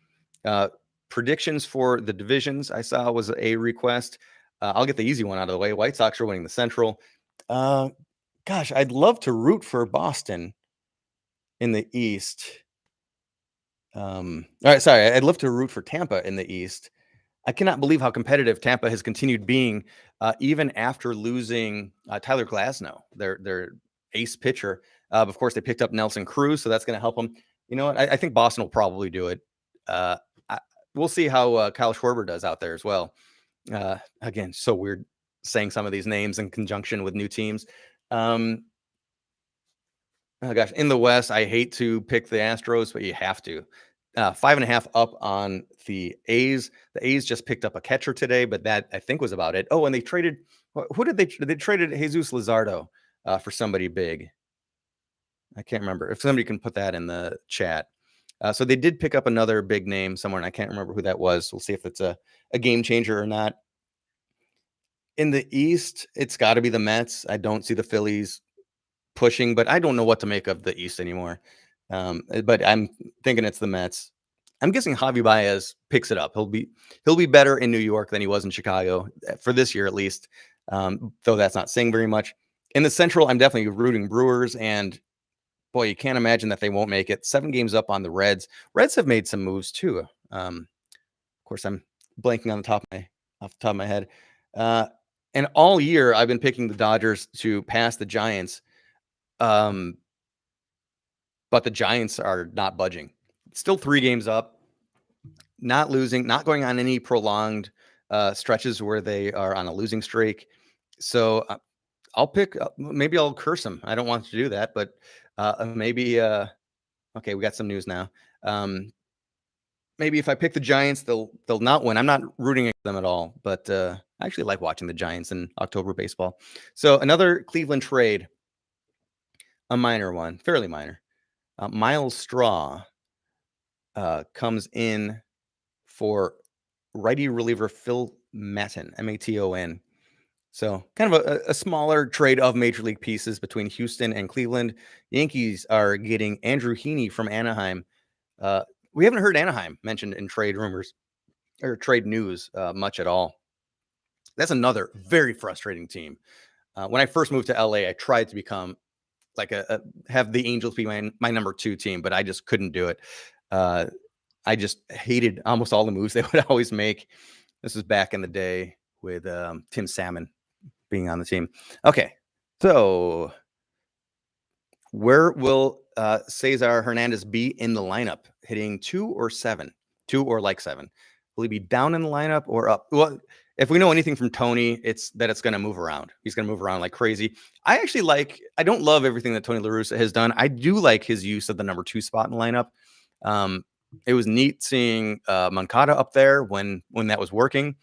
Predictions for the divisions I saw was a request. I'll get the easy one out of the way. White Sox are winning the Central. Gosh, I'd love to root for Boston in the East. All right, sorry. I'd love to root for Tampa in the East. I cannot believe how competitive Tampa has continued being, even after losing Tyler Glasnow, their ace pitcher. Of course, they picked up Nelson Cruz, so that's going to help them. You know what? I think Boston will probably do it. We'll see how Kyle Schwarber does out there as well. Again, so weird saying some of these names in conjunction with new teams. Oh gosh, in the West, I hate to pick the Astros, but you have to. 5.5 up on the A's. The A's just picked up a catcher today, but that I think was about it. Oh, and they traded. Who did they traded Jesus Luzardo for somebody big. I can't remember. If somebody can put that in the chat. So they did pick up another big name somewhere, and I can't remember who that was. We'll see if it's a game changer or not. In the East, it's got to be the Mets. I don't see the Phillies pushing, but I don't know what to make of the East anymore. But I'm thinking it's the Mets. I'm guessing Javy Baez picks it up. He'll be better in New York than he was in Chicago for this year, at least. Though that's not saying very much. In the Central, I'm definitely rooting Brewers, and boy, you can't imagine that they won't make it. 7 games up on the Reds. Reds have made some moves too. Of course, I'm blanking on off the top of my head. And all year, I've been picking the Dodgers to pass the Giants. But the Giants are not budging. Still 3 games up, not losing, not going on any prolonged stretches where they are on a losing streak. So I'll pick. Maybe I'll curse them. I don't want to do that, but maybe. Okay, we got some news now. Maybe if I pick the Giants, they'll not win. I'm not rooting against them at all, but I actually like watching the Giants in October baseball. So another Cleveland trade, a minor one, fairly minor. Miles Straw comes in for righty reliever Phil Maton, Maton. So kind of a smaller trade of major league pieces between Houston and Cleveland. Yankees are getting Andrew Heaney from Anaheim. We haven't heard Anaheim mentioned in trade rumors or trade news much at all. That's another very frustrating team. When I first moved to LA, I tried to become like have the Angels be my number 2 team, but I just couldn't do it. I just hated almost all the moves they would always make. This was back in the day with Tim Salmon being on the team. Okay, so Where will Cesar Hernandez be in the lineup? Hitting 2 or 7? 2 or like 7? Will he be down in the lineup or up? Well, if we know anything from Tony, it's that it's going to move around. He's going to move around like crazy. I don't love everything that Tony La Russa has done. I do like his use of the number 2 spot in the lineup. It was neat seeing Moncada up there when that was working.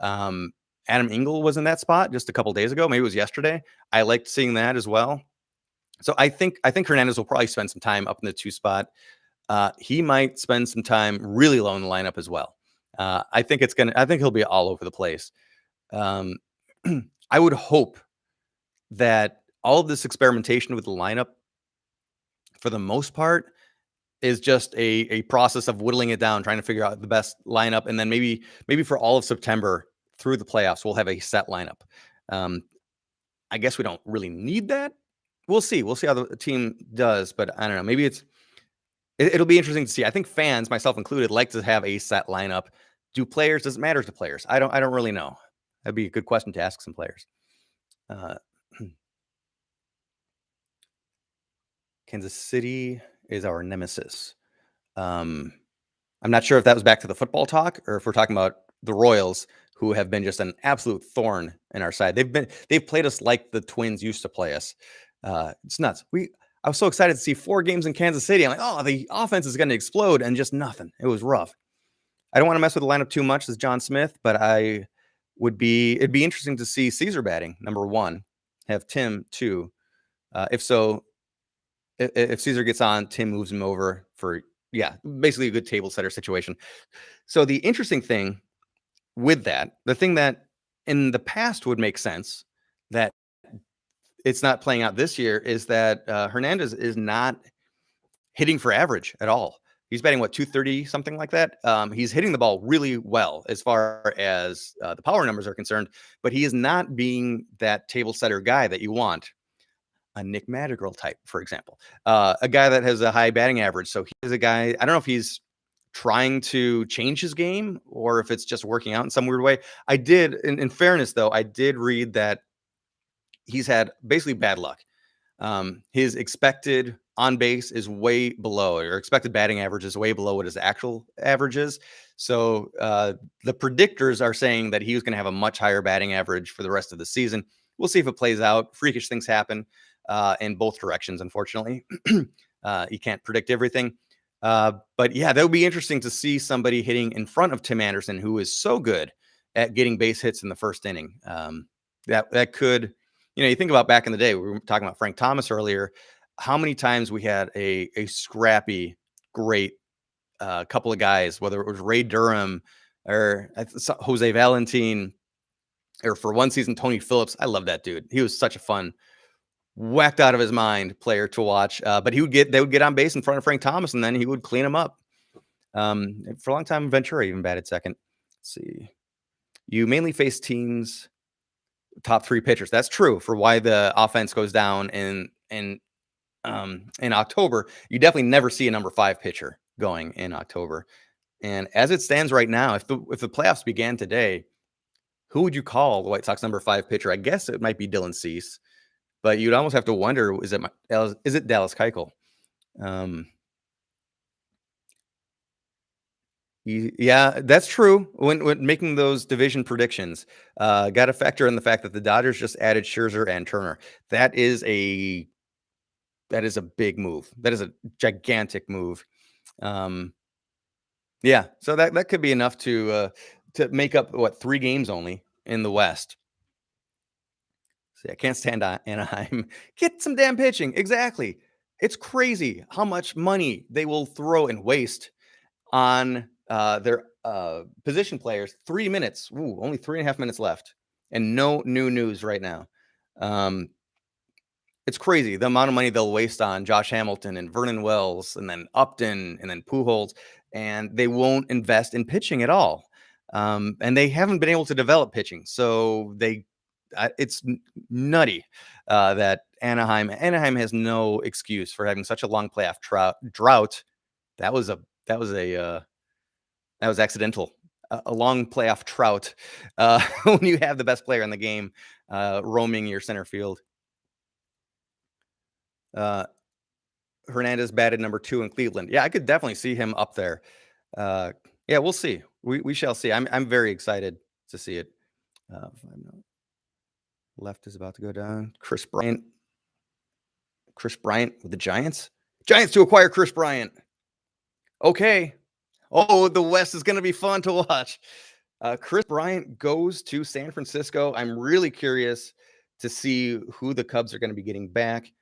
Adam Engel was in that spot just a couple days ago. Maybe it was yesterday. I liked seeing that as well. So I think Hernandez will probably spend some time up in the 2 spot. He might spend some time really low in the lineup as well. I think he'll be all over the place. I would hope that all of this experimentation with the lineup, for the most part, is just a process of whittling it down, trying to figure out the best lineup, and then maybe for all of September through the playoffs, we'll have a set lineup. I guess we don't really need that. We'll see. We'll see how the team does, but I don't know. Maybe it'll be interesting to see. I think fans, myself included, like to have a set lineup. Does it matter to players? I don't really know. That'd be a good question to ask some players. Kansas City is our nemesis. I'm not sure if that was back to the football talk or if we're talking about the Royals, who have been just an absolute thorn in our side. They've played us like the Twins used to play us. It's nuts. I was so excited to see 4 games in Kansas City. I'm like, oh, the offense is going to explode, and just nothing. It was rough. I don't want to mess with the lineup too much as John Smith, but it'd be interesting to see Cesar batting number 1, have Tim 2. If Cesar gets on, Tim moves him over for, basically a good table setter situation. So the interesting thing with that, the thing that in the past would make sense that it's not playing out this year, is that Hernandez is not hitting for average at all. He's batting 230, something like that. He's hitting the ball really well as far as the power numbers are concerned, but he is not being that table setter guy that you want. A Nick Madrigal type, for example, a guy that has a high batting average. So he's a guy, I don't know if he's trying to change his game or if it's just working out in some weird way. I did, in fairness though, I did read that he's had basically bad luck. His expected on base is way below, or expected batting average is way below what his actual average is. So the predictors are saying that he was going to have a much higher batting average for the rest of the season. We'll see if it plays out. Freakish things happen in both directions, unfortunately. You can't predict everything. But yeah, that would be interesting to see somebody hitting in front of Tim Anderson, who is so good at getting base hits in the first inning. That could, you think about back in the day, we were talking about Frank Thomas earlier, how many times we had a scrappy, great couple of guys, whether it was Ray Durham or Jose Valentin, or for one season, Tony Phillips. I love that dude. He was such a fun, whacked out of his mind player to watch. But they would get on base in front of Frank Thomas, and then he would clean him up. For a long time, Ventura even batted second. Let's see. You mainly face teams top 3 pitchers. That's true for why the offense goes down in October. You definitely never see a number 5 pitcher going in October. And as it stands right now, if the playoffs began today, who would you call the White Sox number 5 pitcher? I guess it might be Dylan Cease, but you'd almost have to wonder, is it Dallas Keuchel? Yeah, that's true. When making those division predictions, got to factor in the fact that the Dodgers just added Scherzer and Turner. That is a big move. That is a gigantic move. Yeah, so that could be enough to make up 3 games only in the West. See, I can't stand Anaheim. Get some damn pitching. Exactly. It's crazy how much money they will throw and waste on their position players. 3 minutes. Ooh, only 3.5 minutes left, and no new news right now. It's crazy the amount of money they'll waste on Josh Hamilton and Vernon Wells and then Upton and then Pujols, and they won't invest in pitching at all. And they haven't been able to develop pitching, so it's nutty that Anaheim has no excuse for having such a long playoff drought. That was accidental. A long playoff drought when you have the best player in the game roaming your center field. Hernandez batted number 2 in Cleveland. Yeah, I could definitely see him up there. Yeah, we'll see. We shall see. I'm very excited to see it. Left is about to go down. Kris Bryant with the Giants. Giants to acquire Kris Bryant. Okay. Oh, the West is going to be fun to watch. Kris Bryant goes to San Francisco. I'm really curious to see who the Cubs are going to be getting back.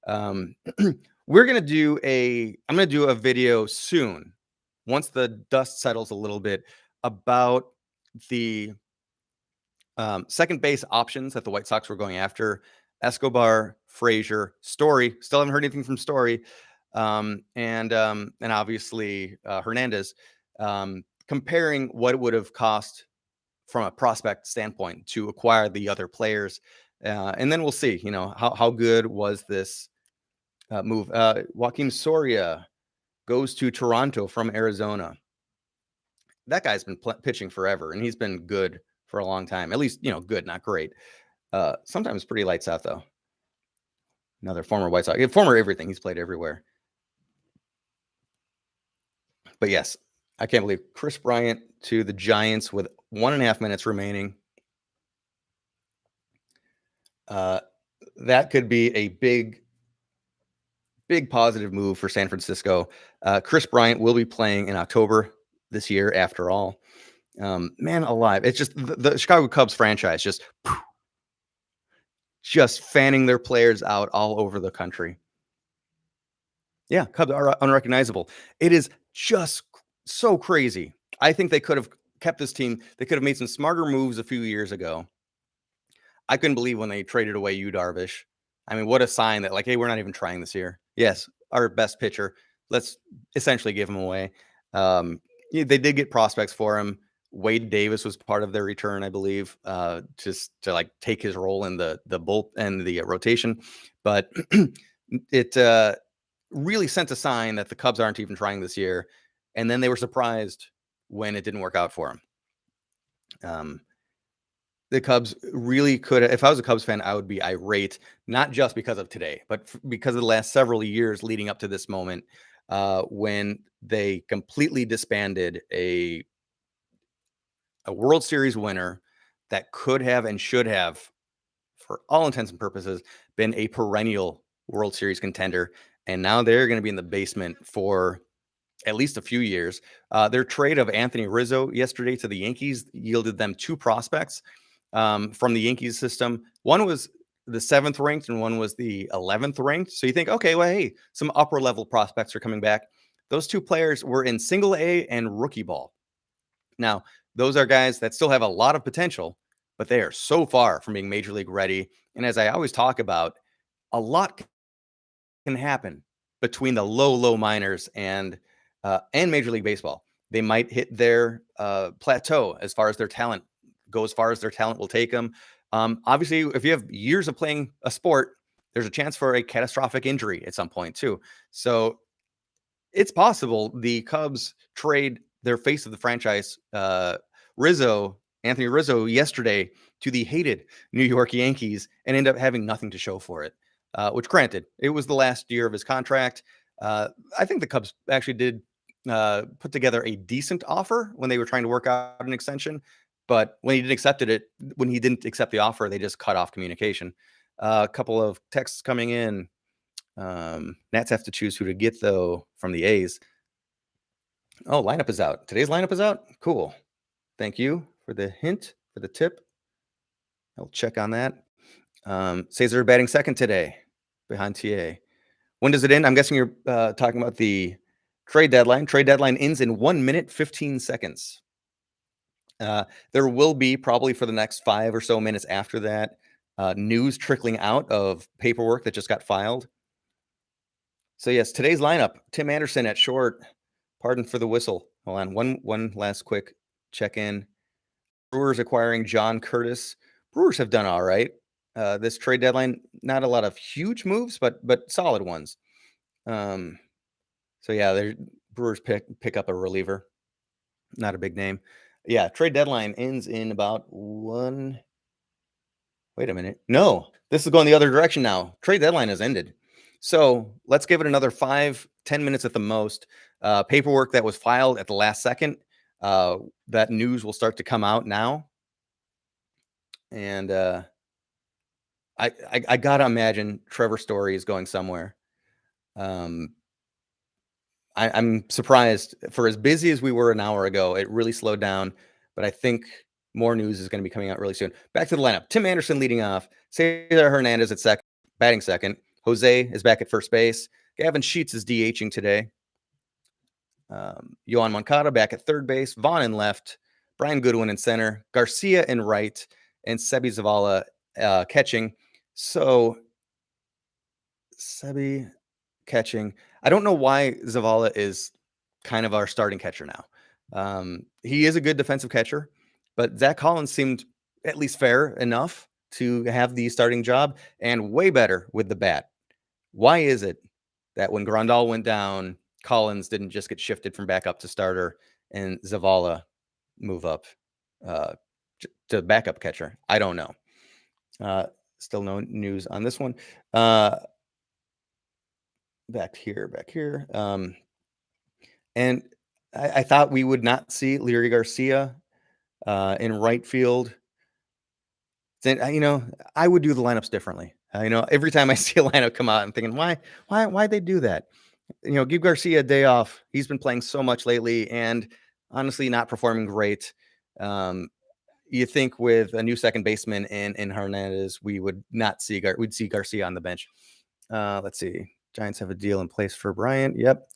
We're going to do I'm going to do a video soon, once the dust settles a little bit, about the second base options that the White Sox were going after. Escobar, Frazier, Story. Still haven't heard anything from Story. And obviously Hernandez, comparing what it would have cost from a prospect standpoint to acquire the other players. And then we'll see, how good was this move. Joaquin Soria goes to Toronto from Arizona. That guy's been pitching forever, and he's been good for a long time. At least, good, not great. Sometimes pretty lights out, though. Another former White Sox, former everything. He's played everywhere. But yes, I can't believe Kris Bryant to the Giants with 1.5 minutes remaining. That could be a big positive move for San Francisco. Kris Bryant will be playing in October this year, after all. Man alive. It's just the Chicago Cubs franchise just fanning their players out all over the country. Yeah, Cubs are unrecognizable. It is just so crazy. I think they could have kept this team. They could have made some smarter moves a few years ago. I couldn't believe when they traded away Yu Darvish. I mean, what a sign that, like, hey, we're not even trying this year. Yes, our best pitcher. Let's essentially give him away. They did get prospects for him. Wade Davis was part of their return, I believe, just to like take his role in the bull and the rotation. But it really sent a sign that the Cubs aren't even trying this year. And then they were surprised when it didn't work out for them. The Cubs really could. If I was a Cubs fan, I would be irate, not just because of today, but because of the last several years leading up to this moment, when they completely disbanded a World Series winner that could have and should have, for all intents and purposes, been a perennial World Series contender. And now they're going to be in the basement for at least a few years. Their trade of Anthony Rizzo yesterday to the Yankees yielded them 2 prospects from the Yankees system. One was the 7th ranked and one was the 11th ranked. So you think, okay, well, hey, some upper level prospects are coming back. Those 2 players were in single A and rookie ball. Now, those are guys that still have a lot of potential, but they are so far from being major league ready. And as I always talk about, a lot can happen between the low minors and Major League Baseball. They might hit their plateau as far as their talent goes, as far as their talent will take them. Obviously, if you have years of playing a sport, there's a chance for a catastrophic injury at some point too. So it's possible the Cubs trade their face of the franchise, Anthony Rizzo, yesterday to the hated New York Yankees and end up having nothing to show for it. Which, granted, it was the last year of his contract. I think the Cubs actually did put together a decent offer when they were trying to work out an extension. But when he didn't accept the offer, they just cut off communication. A couple of texts coming in. Nats have to choose who to get, though, from the A's. Oh, lineup is out. Today's lineup is out? Cool. Thank you for the hint, for the tip. I'll check on that. Cesar batting second today behind TA. When does it end? I'm guessing you're talking about the trade deadline. Trade deadline ends in 1 minute, 15 seconds. There will be, probably for the next 5 or so minutes after that, news trickling out of paperwork that just got filed. So yes, today's lineup: Tim Anderson at short. Pardon for the whistle. Hold on, one last quick check-in. Brewers acquiring John Curtis. Brewers have done all right. This trade deadline, not a lot of huge moves, but solid ones. So yeah, Brewers pick up a reliever. Not a big name. Yeah, trade deadline ends in about one. Wait a minute. No, this is going the other direction now. Trade deadline has ended. So let's give it another 5-10 minutes at the most. Paperwork that was filed at the last second. That news will start to come out now. And I gotta imagine Trevor's story is going somewhere. Um, I'm surprised for as busy as we were an hour ago, it really slowed down. But I think more news is going to be coming out really soon. Back to the lineup. Tim Anderson leading off. Cesar Hernandez at second, batting second. Jose is back at first base. Gavin Sheets is DHing today. Yohan Moncada back at third base. Vaughn in left. Brian Goodwin in center. Garcia in right. And Sebi Zavala catching. So Sebi catching. I don't know why Zavala is kind of our starting catcher now. He is a good defensive catcher, but Zach Collins seemed at least fair enough to have the starting job and way better with the bat. Why is it that when Grandal went down, Collins didn't just get shifted from backup to starter and Zavala move up to backup catcher? I don't know. Still no news on this one. Back here. And I thought we would not see Leary Garcia in right field. Then, I would do the lineups differently. Every time I see a lineup come out, I'm thinking, why'd they do that? Give Garcia a day off. He's been playing so much lately and honestly not performing great. You think with a new second baseman in Hernandez, we would not see we'd see Garcia on the bench. Let's see. Giants have a deal in place for Bryant. Yep.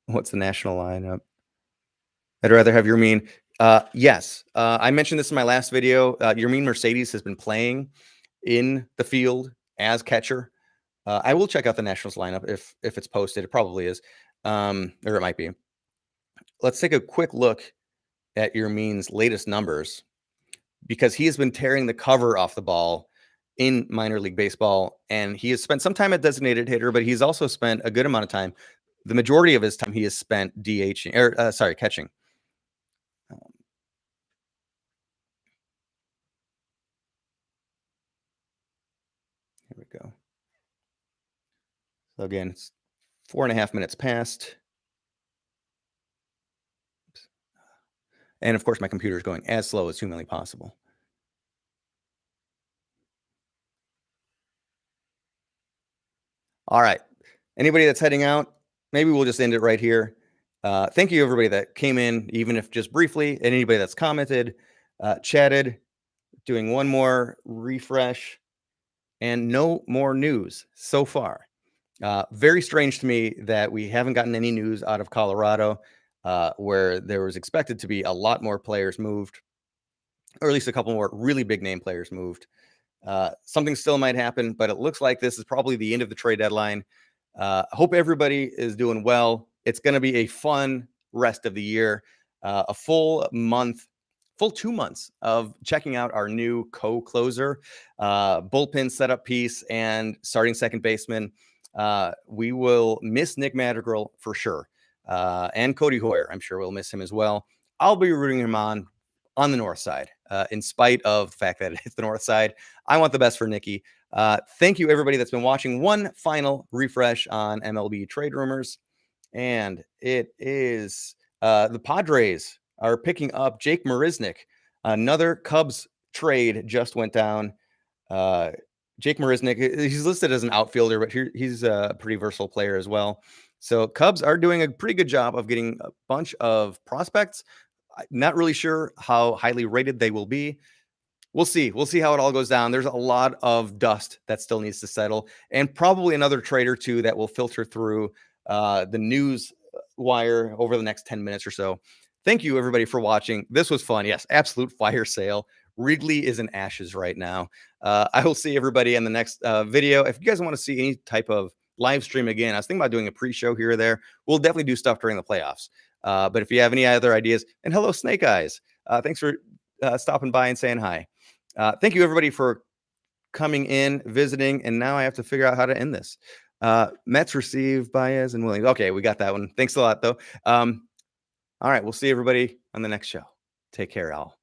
What's the national lineup? I'd rather have Yermin. Yes. I mentioned this in my last video. Yermin Mercedes has been playing in the field as catcher. I will check out the Nationals lineup if it's posted. It probably is. Or it might be. Let's take a quick look at Yermin's latest numbers because he has been tearing the cover off the ball in minor league baseball, and he has spent some time at designated hitter, but he's also spent a good amount of time. The majority of his time he has spent DHing, catching. Here we go. So again, it's 4.5 minutes past. Oops. And of course, my computer is going as slow as humanly possible. All right. Anybody that's heading out, maybe we'll just end it right here. Thank you, everybody that came in, even if just briefly, and anybody that's commented, chatted, doing one more refresh, and no more news so far. Very strange to me that we haven't gotten any news out of Colorado, where there was expected to be a lot more players moved, or at least a couple more really big name players moved. Something still might happen, but it looks like this is probably the end of the trade deadline. Hope everybody is doing well. It's going to be a fun rest of the year. A full 2 months of checking out our new co-closer, bullpen setup piece, and starting second baseman. We will miss Nick Madrigal for sure. And Cody Heuer, I'm sure we'll miss him as well. I'll be rooting him on the north side, in spite of the fact that it's the north side. I want the best for Nicky. Thank you, everybody that's been watching. One final refresh on MLB trade rumors, and it is the Padres are picking up Jake Marisnick. Another Cubs trade just went down. Jake Marisnick, he's listed as an outfielder, but he's a pretty versatile player as well. So Cubs are doing a pretty good job of getting a bunch of prospects. Not really sure how highly rated they will be. We'll see. We'll see how it all goes down. There's a lot of dust that still needs to settle, and probably another trade or two that will filter through the news wire over the next 10 minutes or so. Thank you, everybody, for watching. This was fun. Yes, absolute fire sale. Wrigley is in ashes right now. I will see everybody in the next video. If you guys want to see any type of live stream again, I was thinking about doing a pre-show here or there. We'll definitely do stuff during the playoffs. But if you have any other ideas, and hello, Snake Eyes. Thanks for stopping by and saying hi. Thank you, everybody, for coming in, visiting, and now I have to figure out how to end this. Mets receive Baez and Williams. Okay, we got that one. Thanks a lot, though. All right, we'll see everybody on the next show. Take care, all.